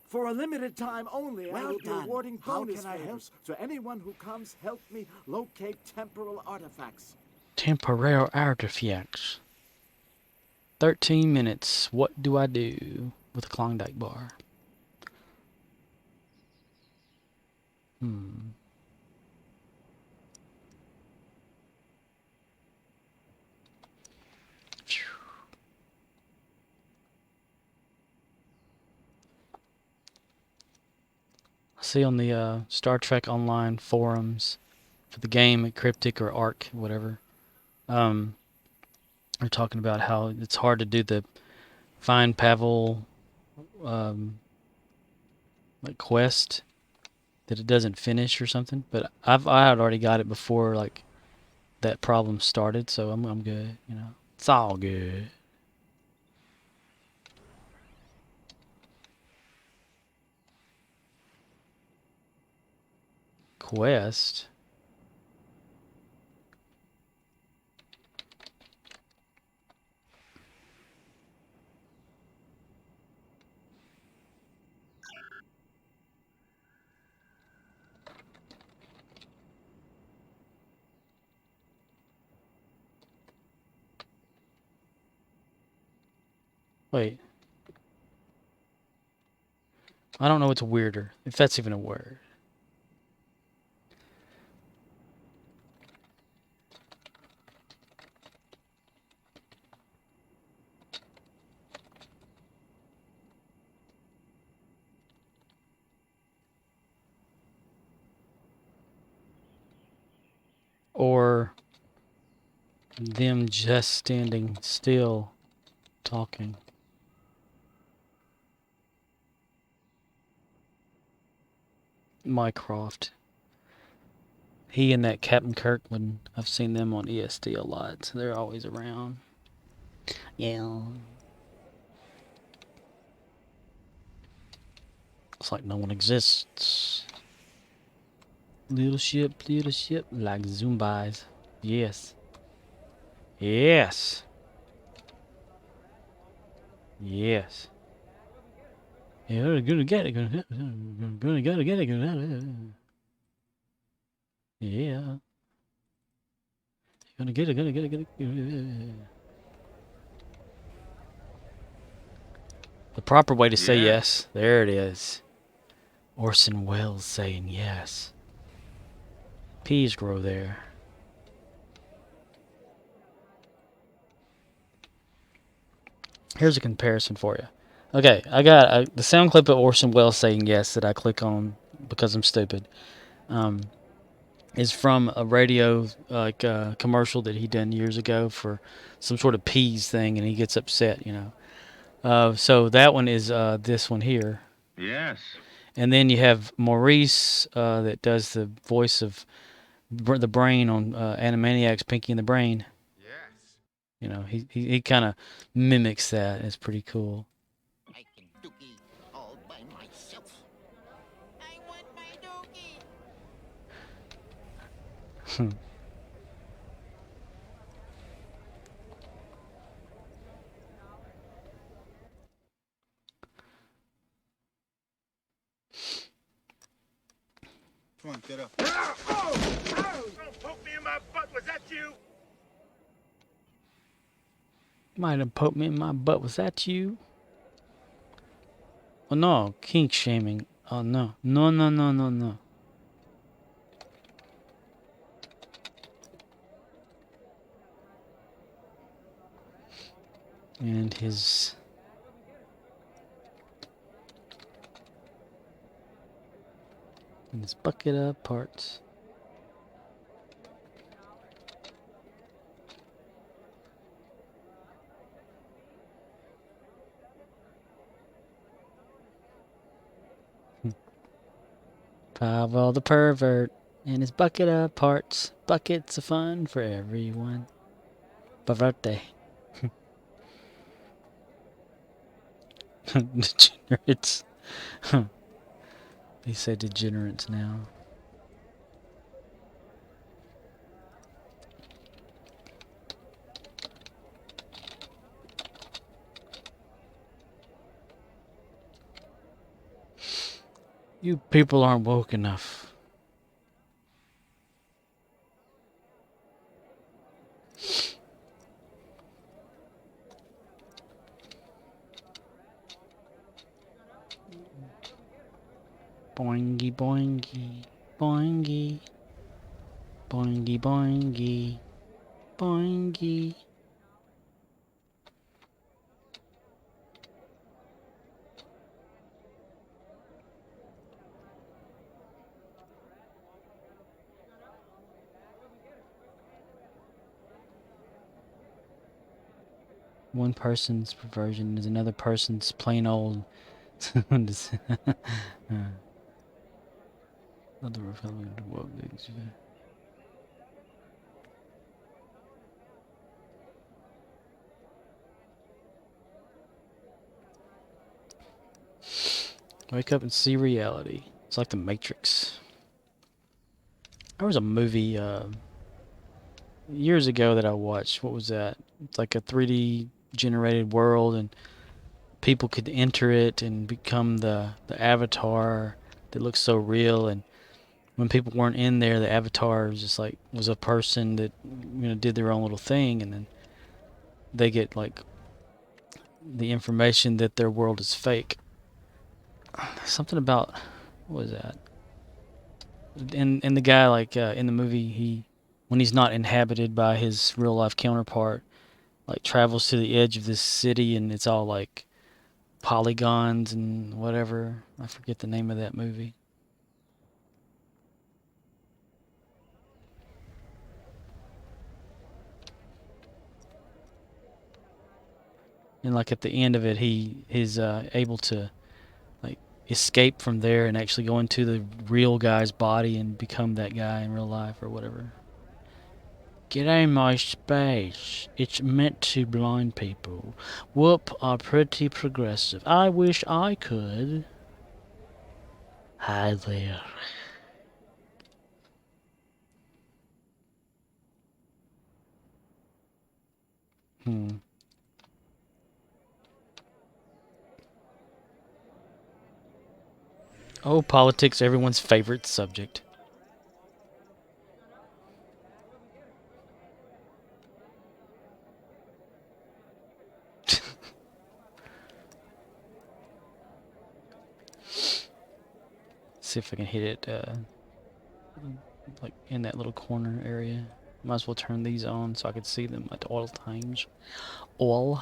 For a limited time only, I will be awarding bonus favors to anyone who comes help me locate temporal artifacts. Temporal artifacts. 13 minutes. What do I do with a Klondike bar? I see on the Star Trek Online forums for the game, Cryptic or Arc, whatever, they're talking about how it's hard to do the Find Pavel like quest, that it doesn't finish or something. But I had already got it before like that problem started, so I'm good. It's all good. Quest. Wait. I don't know what's weirder, if that's even a word. Or them just standing still, talking. Mycroft. He and that Captain Kirkland, I've seen them on ESD a lot, so they're always around. Yeah. It's like no one exists. Little ship, like Zombies. Yes. Yes. Yes. Yeah, gonna get it. Gonna get it. Yeah. Gonna get it. The proper way to say yes. There it is. Orson Welles saying yes. Peas grow there. Here's a comparison for you. Okay, I got the sound clip of Orson Welles saying yes that I click on because I'm stupid. Is from a radio commercial that he done years ago for some sort of peas thing, and he gets upset, you know. So that one is this one here. Yes. And then you have Maurice that does the voice of the brain on Animaniacs, Pinky and the Brain. Yes. You know, he kind of mimics that. It's pretty cool. I can dookie all by myself. I want my dookie. Come on, get up. Don't poke me in my butt. Was that you? Might have poked me in my butt. Was that you? Oh no, kink shaming. Oh no. No. And his bucket of parts. Pavel the pervert and his bucket of parts. Buckets of fun for everyone. Birthday. Degenerates. They say degenerates now. You people aren't woke enough. Boingy boingy boingy boingy boingy boingy. One person's perversion is another person's plain old. Other refilling to what things. Wake up and see reality. It's like the Matrix. There was a movie years ago that I watched. What was that? It's like a 3D generated world, and people could enter it and become the avatar that looks so real. And when people weren't in there, the avatar was just like was a person that did their own little thing, and then they get like the information that their world is fake. Something about, what was that? And the guy, like, in the movie, when he's not inhabited by his real life counterpart, like, travels to the edge of this city, and it's all like polygons and whatever. I forget the name of that movie. And like at the end of it, he is able to like escape from there and actually go into the real guy's body and become that guy in real life or whatever. Get out of my space. It's meant to blind people. Whoop are pretty progressive. I wish I could. Hi there. Oh, politics, everyone's favorite subject. See if I can hit it, like in that little corner area. Might as well turn these on so I can see them at all times. All.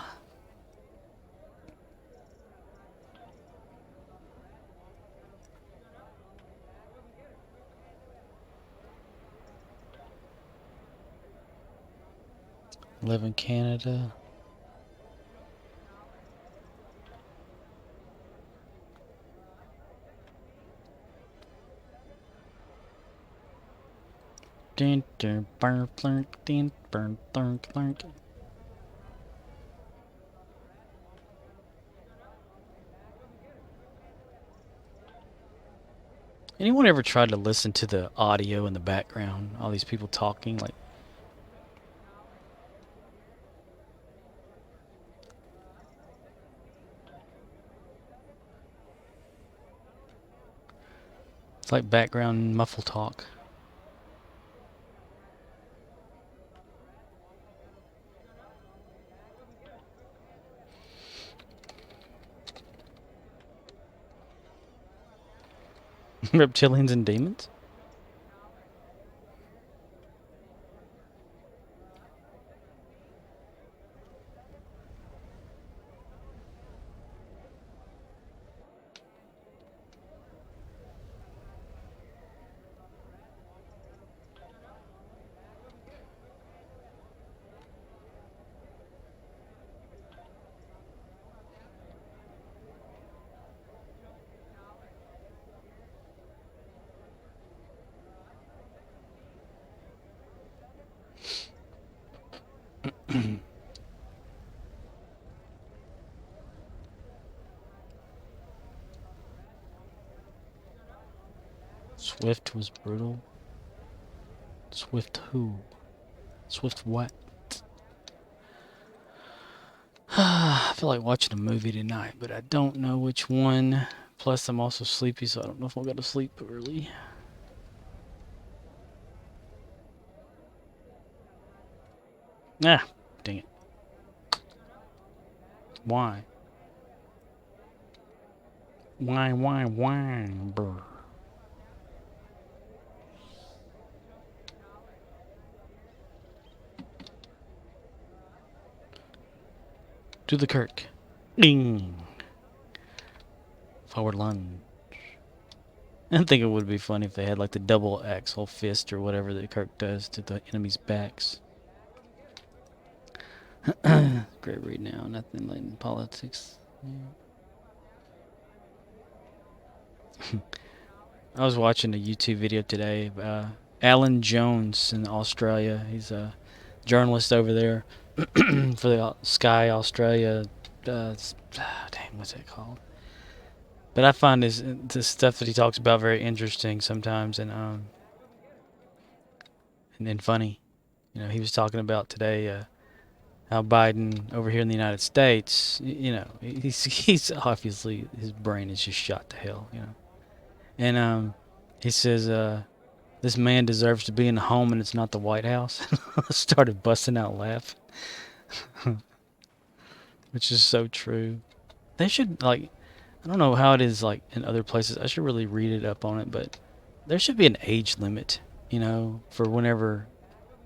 Live in Canada. Dun, dun, burn, blunk, dun, burn, blunk, blunk. Anyone ever tried to listen to the audio in the background? All these people talking, like. It's like background muffle talk. Reptilians and demons? Swift was brutal. Swift who? Swift what? I feel like watching a movie tonight, but I don't know which one. Plus, I'm also sleepy, so I don't know if I'll go to sleep early. Ah, dang it. Why? Why, brr. To the Kirk. Ding. Forward lunge. I think it would be funny if they had like the double axle fist or whatever that Kirk does to the enemy's backs. Great read now. Nothing like in politics. Yeah. I was watching a YouTube video today. Alan Jones in Australia. He's a journalist over there for the Sky Australia. Dang, what's it called? But I find this stuff that he talks about very interesting sometimes, and funny. You know, he was talking about today how Biden over here in the United States, you know, he's obviously, his brain is just shot to hell, you know. And he says this man deserves to be in the home and it's not the White House. I started busting out laughing. which is so true. They should, like, I don't know how it is, like, in other places. I should really read it up on it, but there should be an age limit, you know, for whenever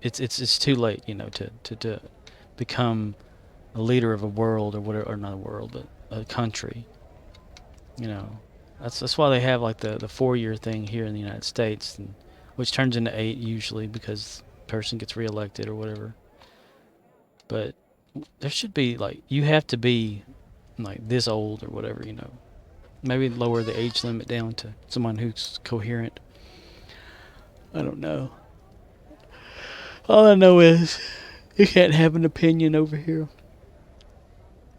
it's too late, you know, to become a leader of a world or whatever, or not a world, but a country. You know, that's why they have like the 4-year thing here in the United States, and, which turns into 8 usually because the person gets reelected or whatever. But there should be, like, you have to be like this old or whatever, you know. Maybe lower the age limit down to someone who's coherent. I don't know. All I know is you can't have an opinion over here.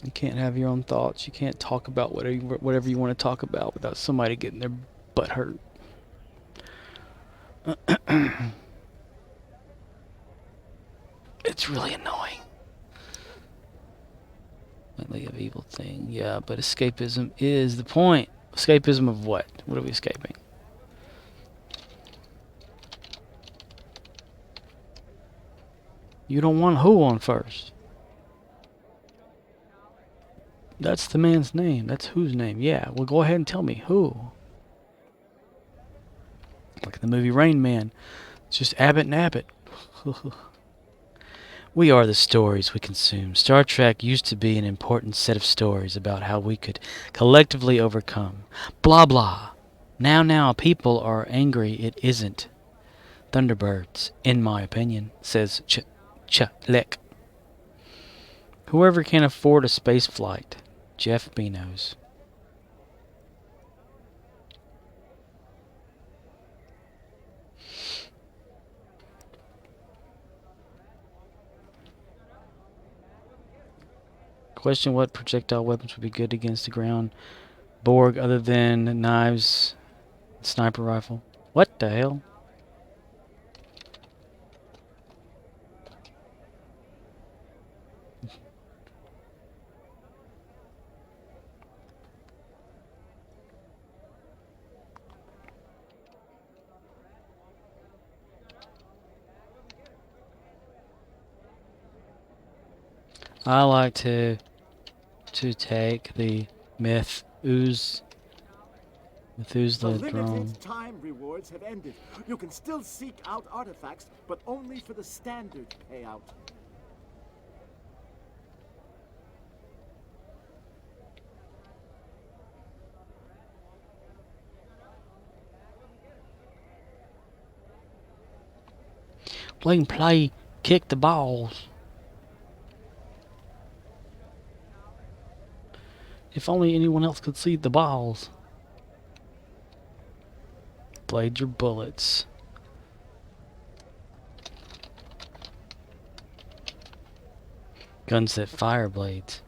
You can't have your own thoughts. You can't talk about whatever you want to talk about without somebody getting their butt hurt. It's really annoying. Lately of evil thing. Yeah, but escapism is the point. Escapism of what? What are we escaping? You don't want who on first? That's the man's name. That's whose name. Yeah, well, go ahead and tell me who. Like in the movie Rain Man. It's just Abbott and Abbott. We are the stories we consume. Star Trek used to be an important set of stories about how we could collectively overcome. Blah blah. Now, people are angry it isn't. Thunderbirds, in my opinion, says Lek. Whoever can afford a space flight, Jeff Bezos. Question: what projectile weapons would be good against the ground Borg other than knives, sniper rifle? What the hell? I like to take the Methuselah The drone. limited time rewards have ended. You can still seek out artifacts, but only for the standard payout. Play, kick the balls. If only anyone else could see the balls. Blade your bullets. Guns that fire blades.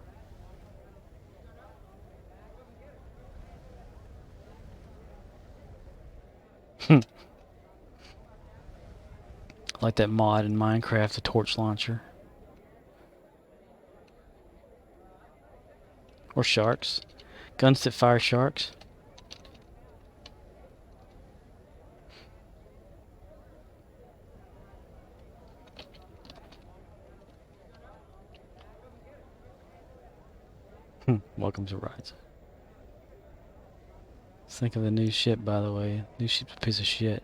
Like that mod in Minecraft, the torch launcher. Or sharks. Guns that fire sharks. Welcome to Risa. Let's think of the new ship, by the way. New ship's a piece of shit.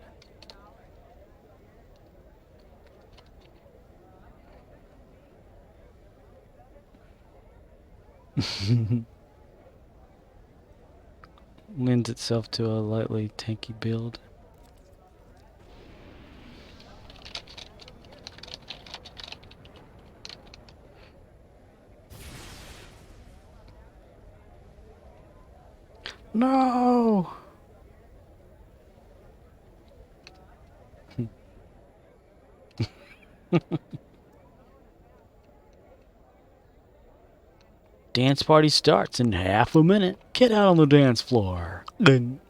Lends itself to a lightly tanky build. No! Dance party starts in half a minute. Get out on the dance floor. Dance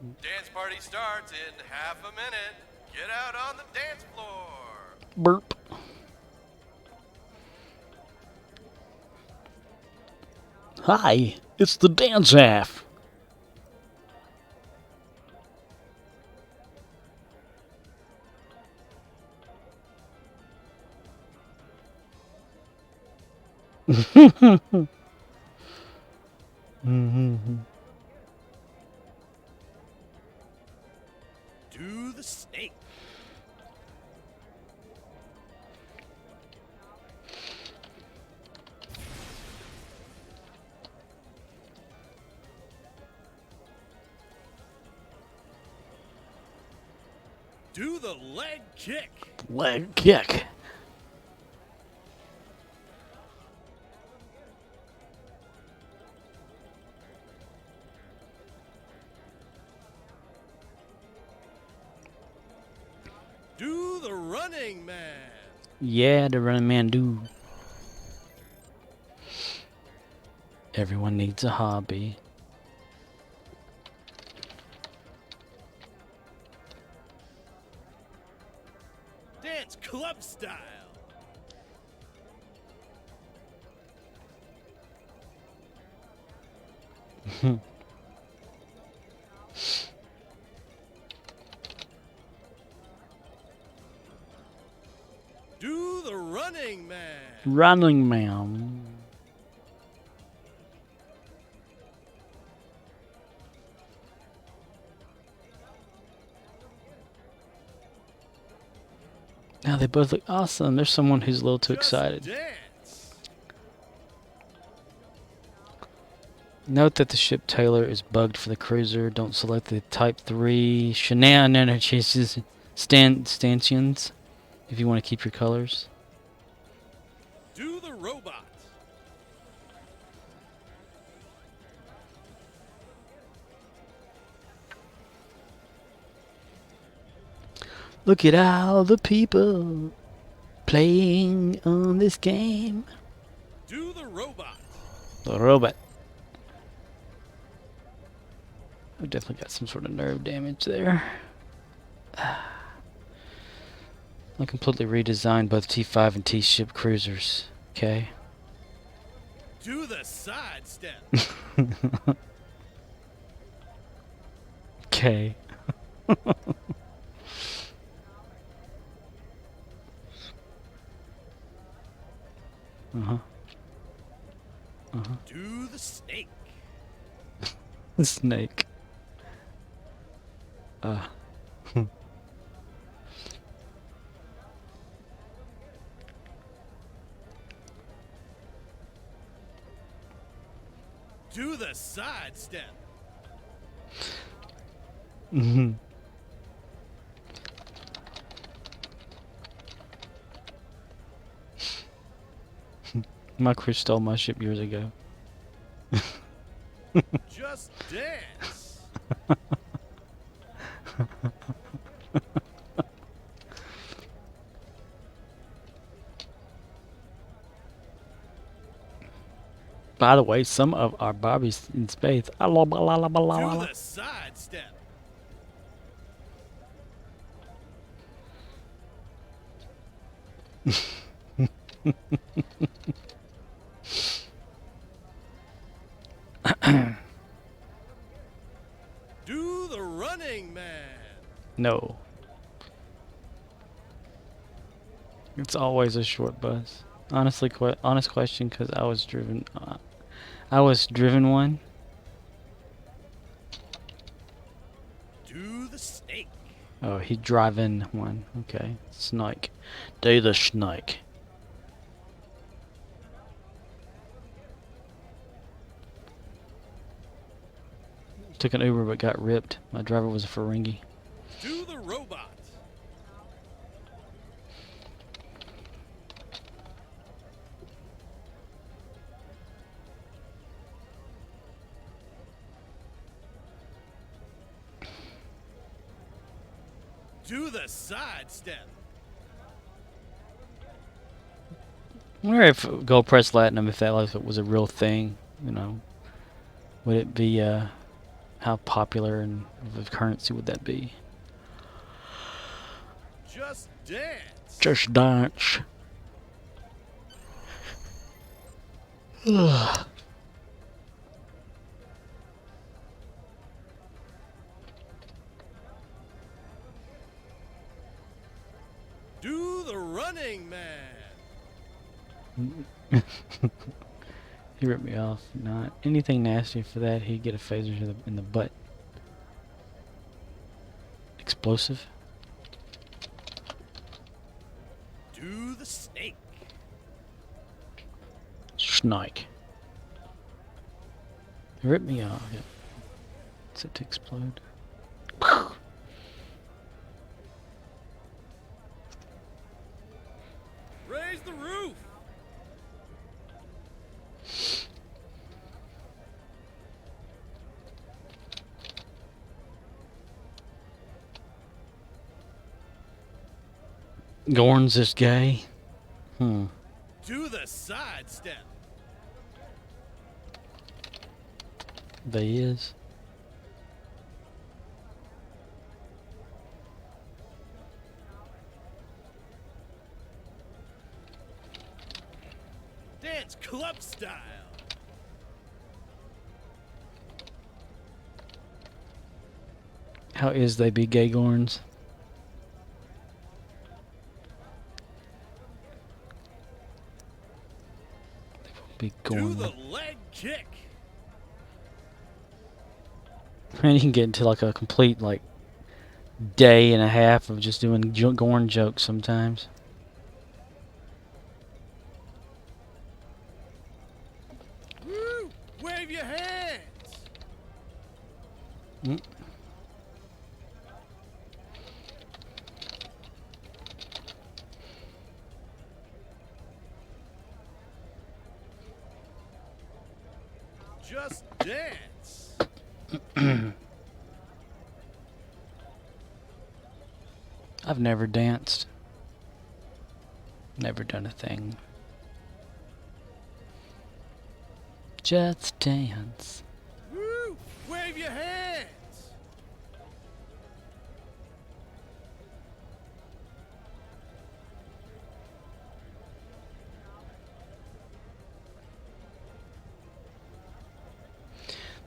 party starts in half a minute. Get out on the dance floor. Burp. Hi, it's the dance half. Mm-hmm. Do the snake. Do the leg kick. Leg kick. Do the running man. Yeah, the running man do. Everyone needs a hobby. Dance club style. Do the running man. Running man. Now they both look awesome. There's someone who's a little too excited. Dance. Note that the ship Taylor is bugged for the cruiser. Don't select the Type 3 chases stanchions if you want to keep your colors. Do the robot. Look at all the people playing on this game. Do the robot. The robot. I've definitely got some sort of nerve damage there. I completely redesigned both T5 and T-ship cruisers. Okay. Do the sidestep. Okay. Do the snake. The snake. Do the sidestep. Mm-hmm. My crew stole my ship years ago. Just dance. By the way, some of our Barbies in space. Do the sidestep. Do the running man. No. It's always a short bus. Honestly, honest question, because I was driven. I was driven one. Do the snake. Oh, he driving one. Okay, snake. Do the snake. Took an Uber but got ripped. My driver was a Ferengi. Do the robot. Do the sidestep. I wonder if Gold Press Platinum, if that like was a real thing, you know, would it be how popular and of a currency would that be? Just dance. Just dance. Ugh. Do the running man. He ripped me off. Not anything nasty for that. He'd get a phaser in the butt. Explosive. Do the snake. Snake. He ripped me off. Yep. Set to explode. Raise the roof. Gorn's this gay. Do the sidestep. They is. Dance club style. How is they be gay Gorns? Be Do Gorn. the leg kick. And you can get into like a complete like day and a half of just doing Gorn jokes sometimes. Woo! Wave your hands. Just dance. I've never danced. Never done a thing. Just dance. Woo! Wave your hands.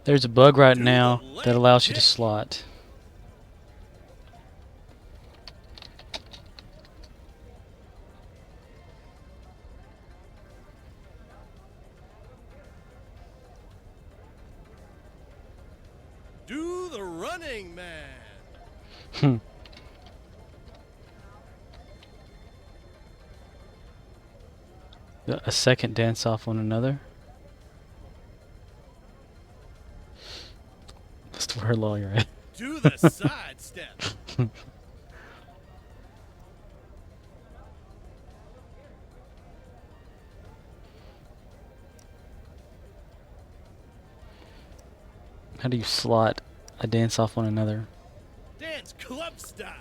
There's a bug right Do now the leg that allows you to kick. slot. Do the running man. A second dance off on another. That's the word lawyer at. Do the sidestep. How do you slot a dance off on another? Dance club style.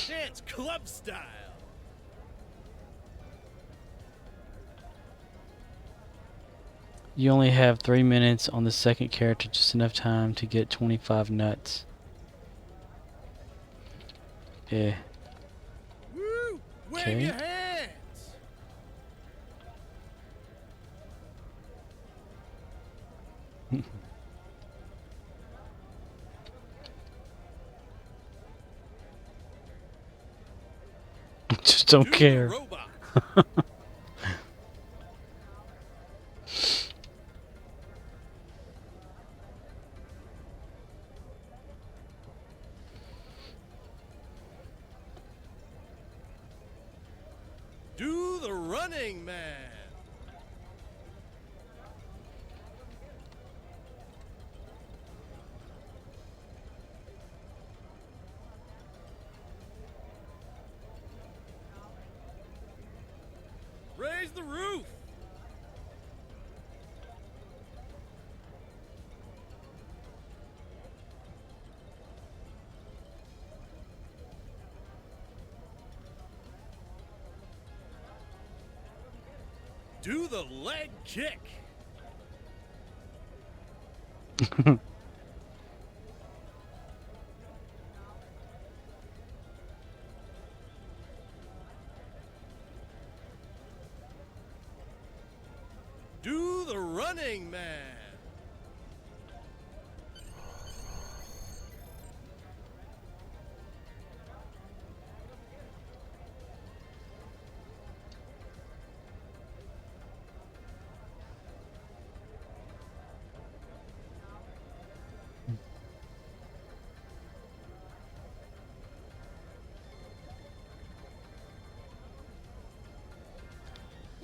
Dance club style. You only have 3 minutes on the second character, just enough time to get 25 nuts. Yeah. Woo! Wave Okay. your hands. Just don't Do the care. robot. Do the running man. Raise the roof. Do the leg kick. Do the running man.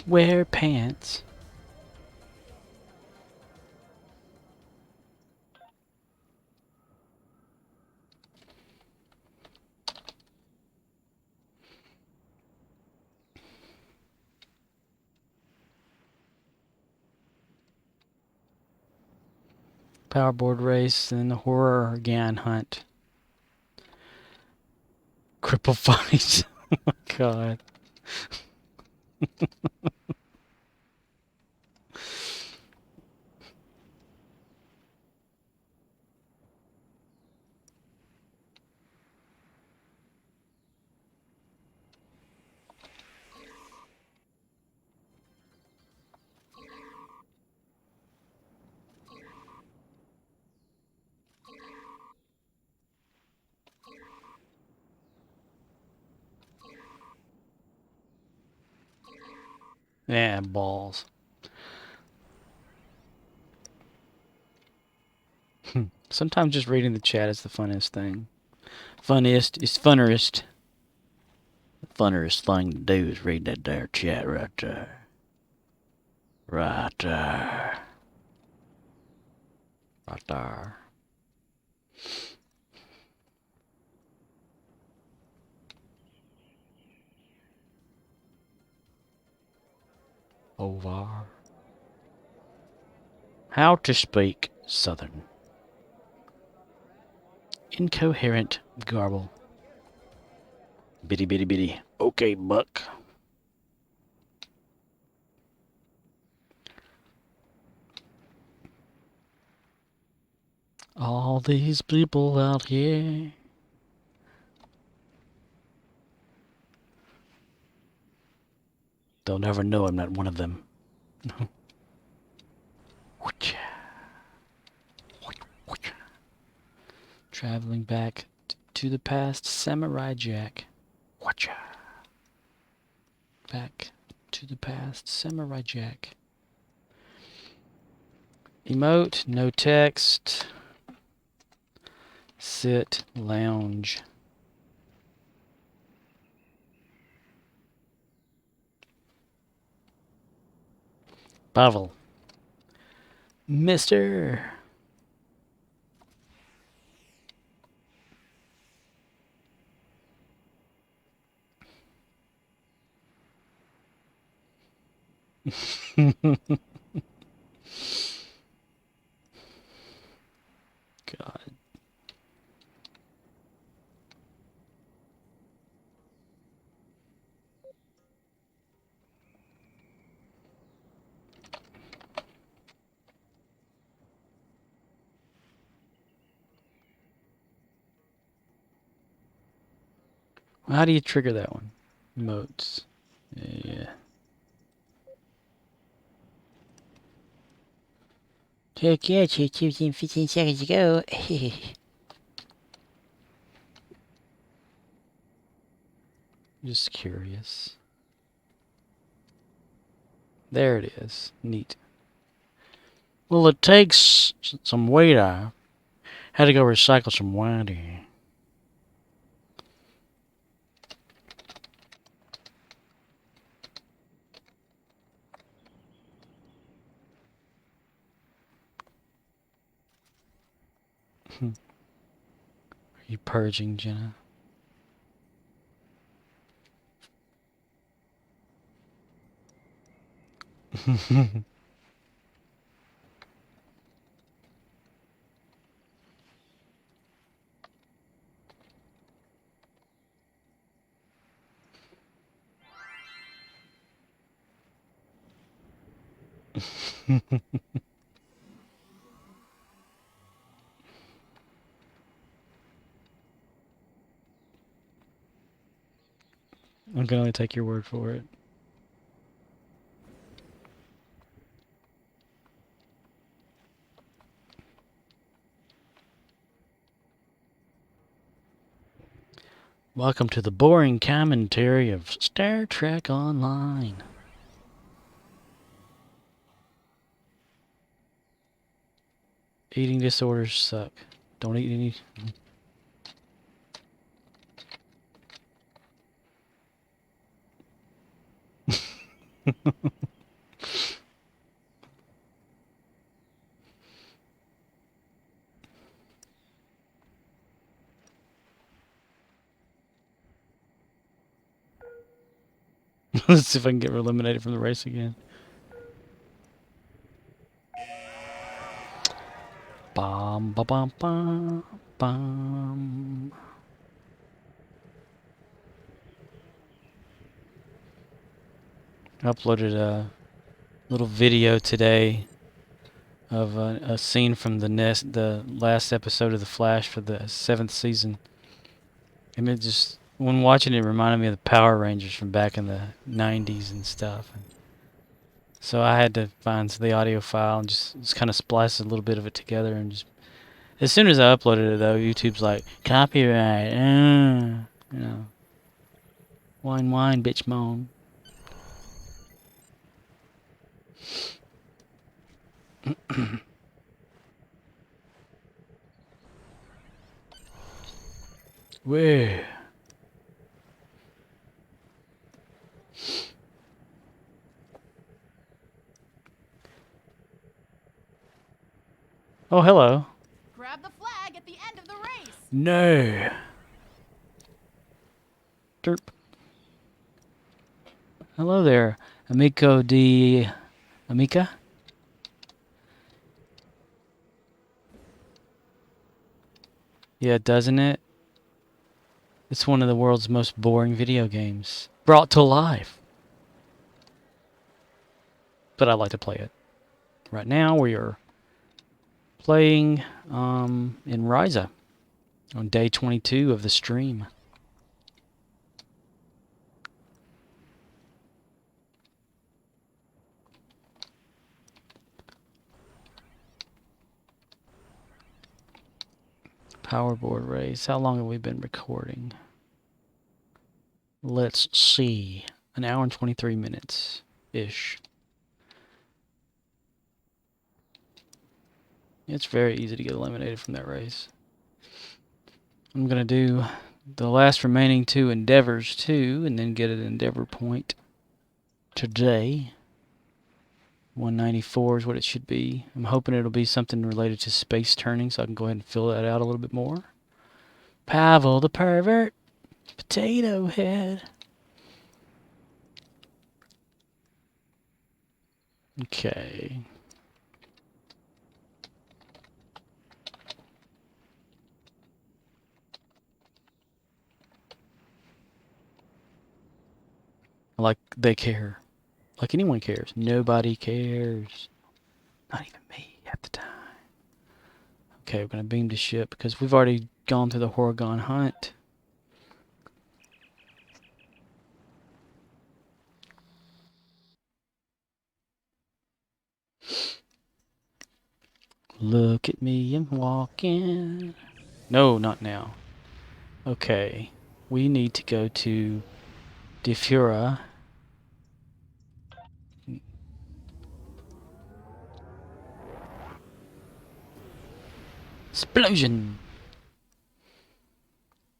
wear pants. Powerboard Race and the Horga'hn Hunt. Cripple fight. Oh my god. Yeah, balls. Sometimes just reading the chat is the funniest thing. It's funnerest. The funnerest thing to do is read that there chat right there. Right there. Right there. Over. How to speak Southern. Incoherent garble. Bitty bitty bitty. Okay, buck. All these people out here. They'll never know I'm not one of them. Traveling back to the past, Samurai Jack. Watcha. Back to the past, Samurai Jack. Emote, no text. Sit, lounge. Pavel. Mister. God. How do you trigger that one? Emotes. Yeah. Took you 15 seconds ago. Just curious. There it is. Neat. Well, it takes some weight off. Had to go recycle some whitey. Are you purging, Jenna? I can only take your word for it. Welcome to the boring commentary of Star Trek Online. Eating disorders suck. Don't eat any. Let's see if I can get eliminated from the race again. Bum ba bum bum bum. I uploaded a little video today of a scene from the last episode of The Flash for the 7th season. And it just, when watching it, reminded me of the Power Rangers from back in the 90s and stuff. So I had to find the audio file and just kind of splice a little bit of it together. And just as soon as I uploaded it, though, YouTube's like, copyright, you know, wine, bitch, moan. Where? Oh, hello. Grab the flag at the end of the race. No. Derp. Hello there, Amico di Amica. Yeah, doesn't it? It's one of the world's most boring video games. Brought to life. But I like to play it. Right now we are playing in Risa on day 22 of the stream. Powerboard Race. How long have we been recording? Let's see. An hour and 23 minutes-ish. It's very easy to get eliminated from that race. I'm going to do the last remaining 2 endeavors too, and then get an endeavor point today. 194 is what it should be. I'm hoping it'll be something related to space turning, so I can go ahead and fill that out a little bit more. Pavel the pervert. Potato head. Okay. Like they care. Like anyone cares. Nobody cares. Not even me at the time. Okay, we're going to beam to ship because we've already gone through the Horga'hn Hunt. Look at me, I'm walking. No, not now. Okay, we need to go to Defera. Explosion!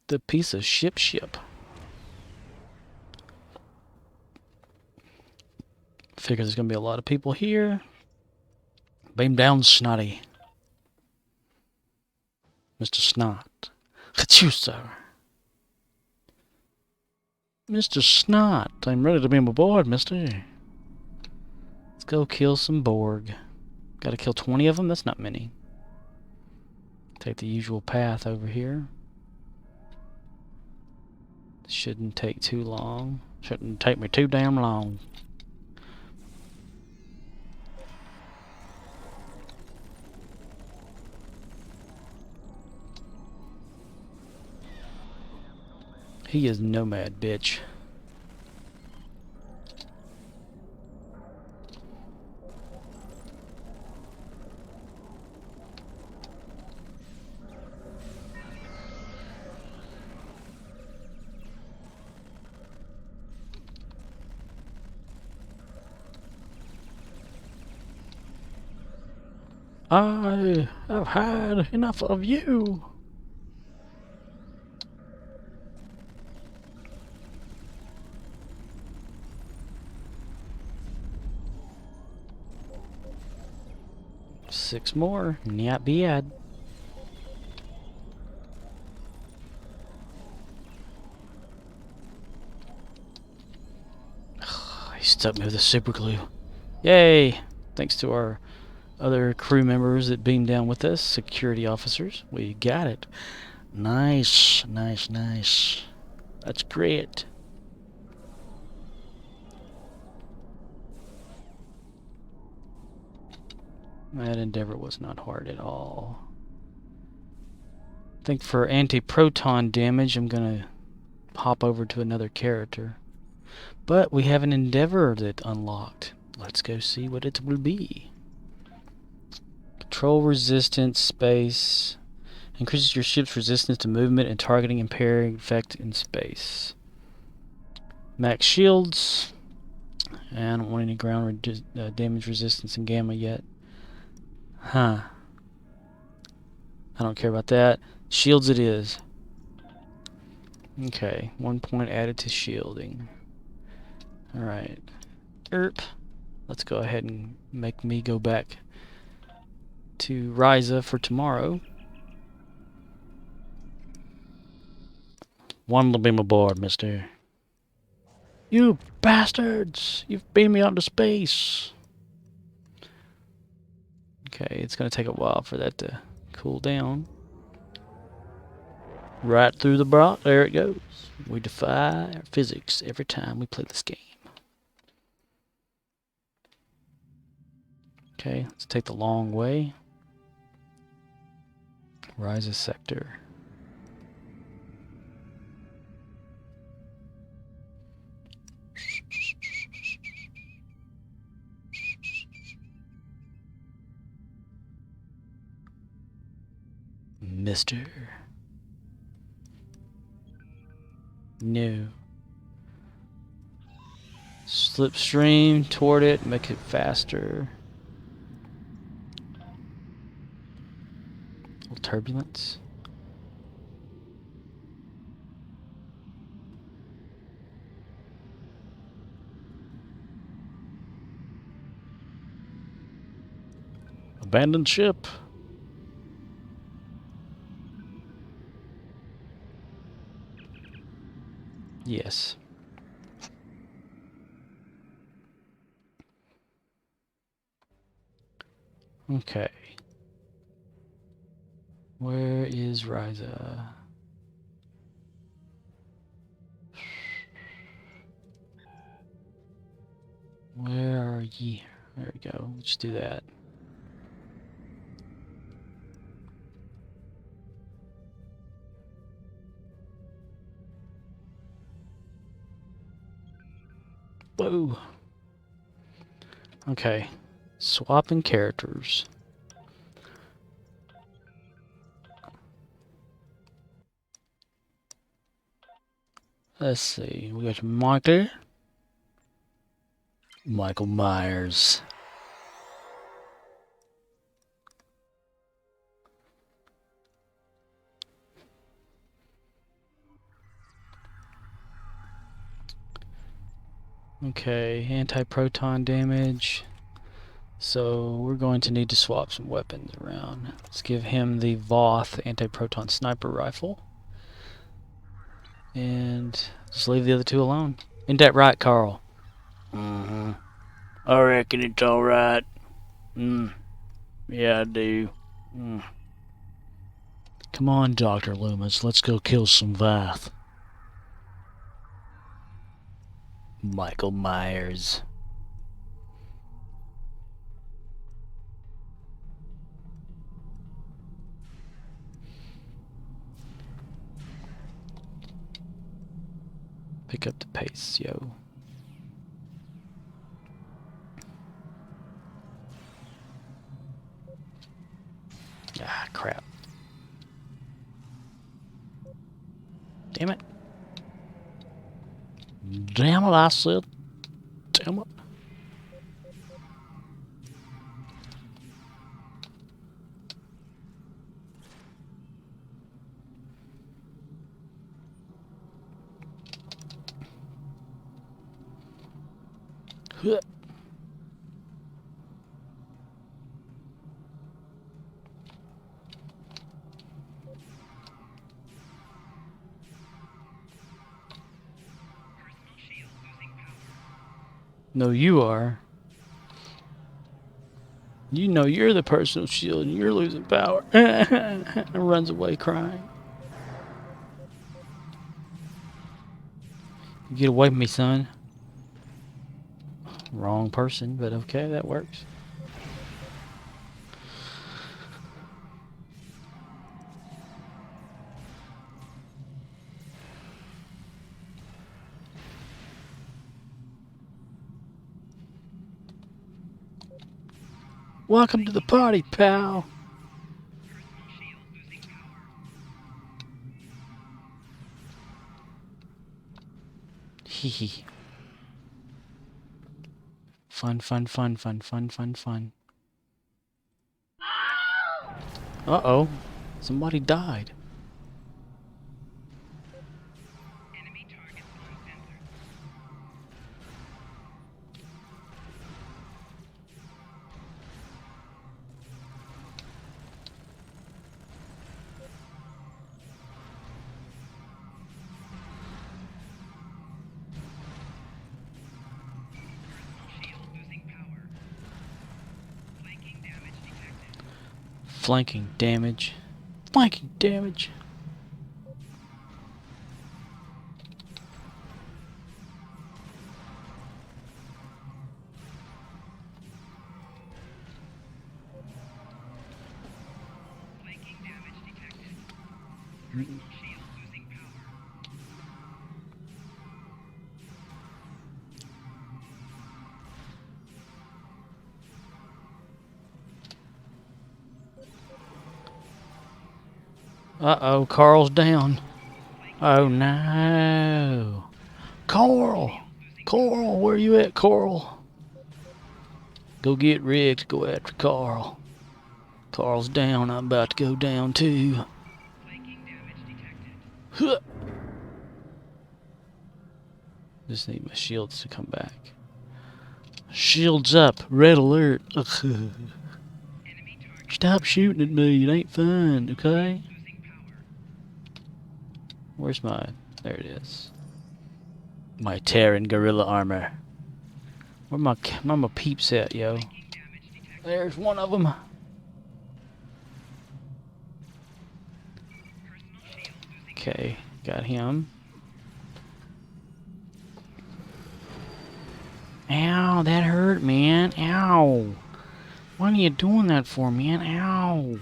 The piece of ship. Figure there's gonna be a lot of people here. Beam down, Snotty. Mr. Snot. Achoo, sir. Mr. Snot, I'm ready to beam aboard, mister. Let's go kill some Borg. Gotta kill 20 of them? That's not many. Take the usual path over here. Shouldn't take too long. Shouldn't take me too damn long. He is nomad, bitch. I have had enough of you. 6 more. Not bad. He stuck me with a super glue. Yay! Thanks to our other crew members that beamed down with us, security officers. We got it. Nice, nice, nice. That's great. That endeavor was not hard at all. I think for antiproton damage, I'm gonna hop over to another character. But we have an endeavor that unlocked. Let's go see what it will be. Control resistance, space. Increases your ship's resistance to movement and targeting impairing effect in space. Max shields. And I don't want any ground damage resistance in gamma yet. Huh. I don't care about that. Shields it is. Okay, 1 point added to shielding. Alright. Let's go ahead and make me go back to Risa for tomorrow. One to beam aboard, mister. You bastards! You've beamed me out into space! Okay, it's gonna take a while for that to cool down. Right through the block, there it goes. We defy physics every time we play this game. Okay, let's take the long way. Risa sector. Mister. No. Slipstream toward it, make it faster. A little turbulence. Abandoned ship. Yes. Okay. Where is Risa? Where are ye? There we go. Let's do that. Whoa. Okay. Swapping characters. Let's see. We got Michael Myers. Okay, antiproton damage. So we're going to need to swap some weapons around. Let's give him the Voth antiproton sniper rifle. And just leave the other two alone. Ain't that right, Carl? Mm-hmm. I reckon it's alright. Yeah, I do. Come on, Dr. Loomis. Let's go kill some Voth. Michael Myers. Pick up the pace, yo. Ah, crap. Damn it. Damn it, I said. Damn it. No, you are. You know you're the personal shield and you're losing power. And runs away crying. Get away from me, son. Wrong person, but okay, that works. Welcome to the party, pal. Hee hee. Fun, fun, fun, fun, fun, fun, fun. Uh-oh. Somebody died. Flanking damage. Flanking damage. Uh-oh, Carl's down. Oh no. Coral! Coral, where you at, Coral? Go get Rick to go after Carl. Carl's down, I'm about to go down too. Huh. Just need my shields to come back. Shields up, red alert. Stop shooting at me, it ain't fun, okay? Where's my... There it is. My Terran gorilla armor. Where my peeps at, yo? There's one of them. Okay, got him. Ow, that hurt, man. Ow. Why are you doing that for, man? Ow.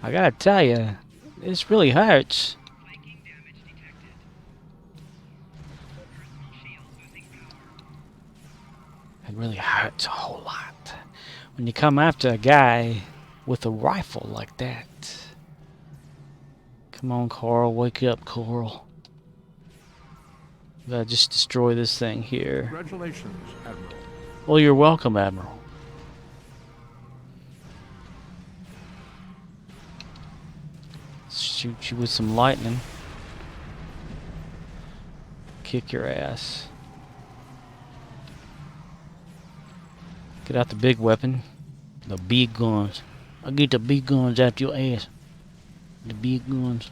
I gotta tell you, this really hurts. It really hurts a whole lot when you come after a guy with a rifle like that. Come on, Coral, wake up, Coral. Gotta just destroy this thing here. Congratulations, Admiral. Well, you're welcome, Admiral. Shoot you with some lightning. Kick your ass. Get out the big weapon. The big guns. I'll get the big guns out your ass. The big guns.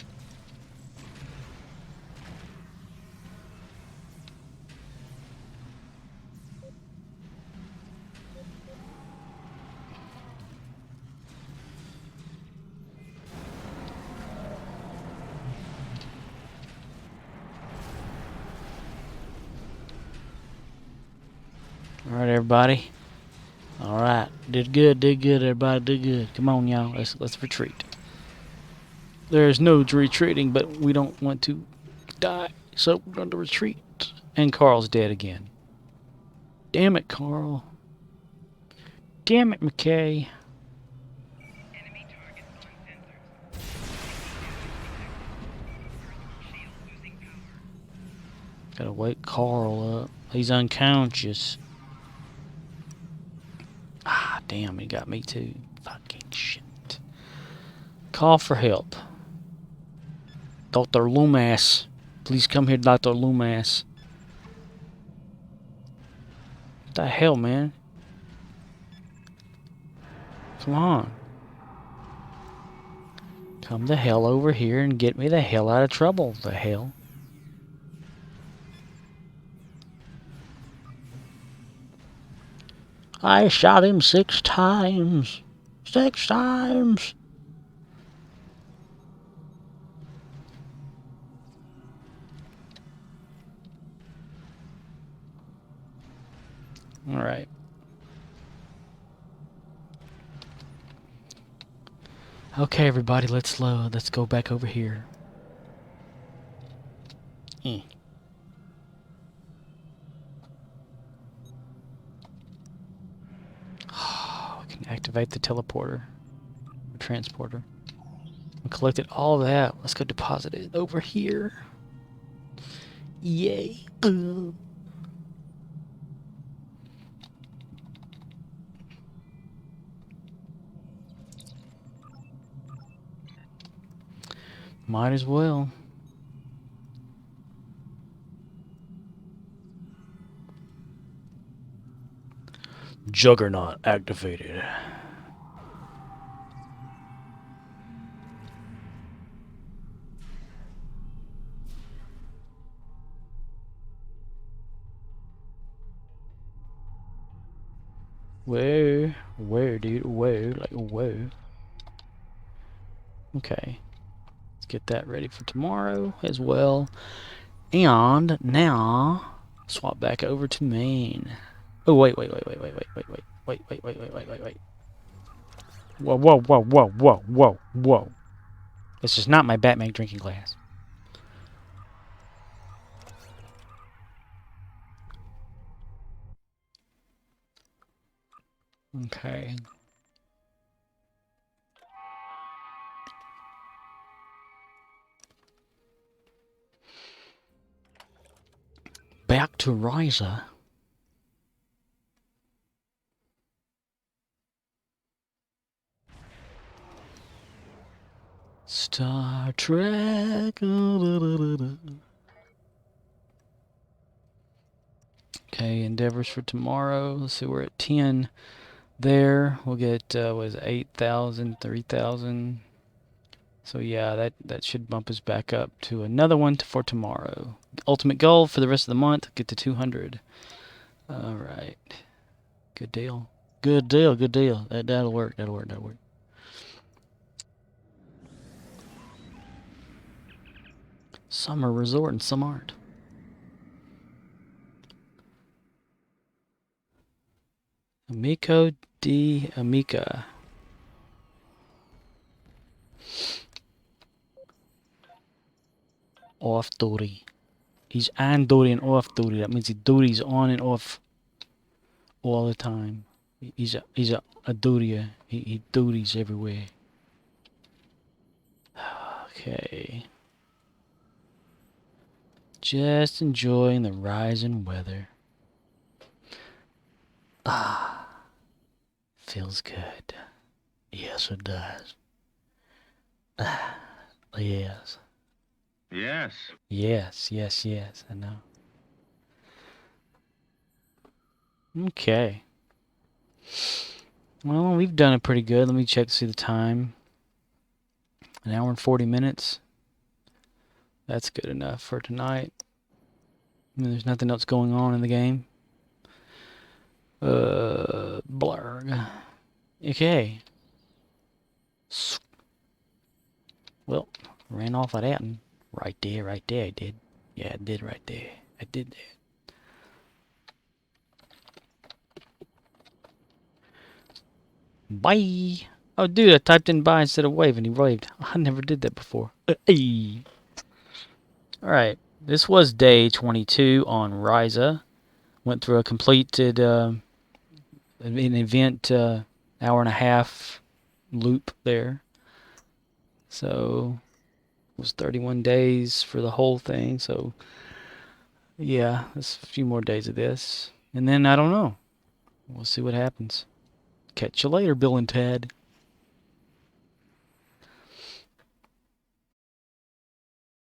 Alright, everybody. Alright. Did good, everybody. Did good. Come on, y'all. Let's retreat. There's no retreating, but we don't want to die, so we're going to retreat. And Carl's dead again. Damn it, Carl. Damn it, McKay. Gotta wake Carl up. He's unconscious. Ah, damn, he got me too. Fucking shit. Call for help. Dr. Loomis. Please come here, Dr. Loomis. What the hell, man? Come on. Come the hell over here and get me the hell out of trouble. The hell? I shot him 6 times. 6 times. All right. Okay, everybody, let's go back over here. We can activate the teleporter, the transporter. We collected all that. Let's go deposit it over here. Yay! Might as well. Juggernaut activated. Where, dude? Where? Like, where? Okay. Let's get that ready for tomorrow as well. And now, swap back over to Maine. Oh, wait. Wait. Whoa. This is not my Batman drinking glass. Okay. Back to Risa. Star Trek. Okay, endeavors for tomorrow. Let's see, we're at 10 there. We'll get, what is it, 8,000, 3,000. So yeah, that should bump us back up to another one for tomorrow. Ultimate goal for the rest of the month, get to 200. All right. Good deal. Good deal. That'll work. Some are resort and some aren't. Amico di Amica. Off duty. He's on duty and off duty. That means he duties on and off all the time. He's a dutier. He duties everywhere. Okay. Just enjoying the rising weather. Feels good. Yes, it does. Yes. Yes, I know. Okay. Well, we've done it pretty good. Let me check to see the time. 1 hour and 40 minutes. That's good enough for tonight. I mean, there's nothing else going on in the game. Blarg. Okay. Well, ran off of that one. Right there, I did. Yeah, I did right there. I did that. Bye! Oh, dude, I typed in bye instead of wave and he waved. I never did that before. Alright, this was day 22 on Risa. Went through a completed an event hour and a half loop there. So it was 31 days for the whole thing. So yeah, there's a few more days of this. And then I don't know. We'll see what happens. Catch you later, Bill and Ted.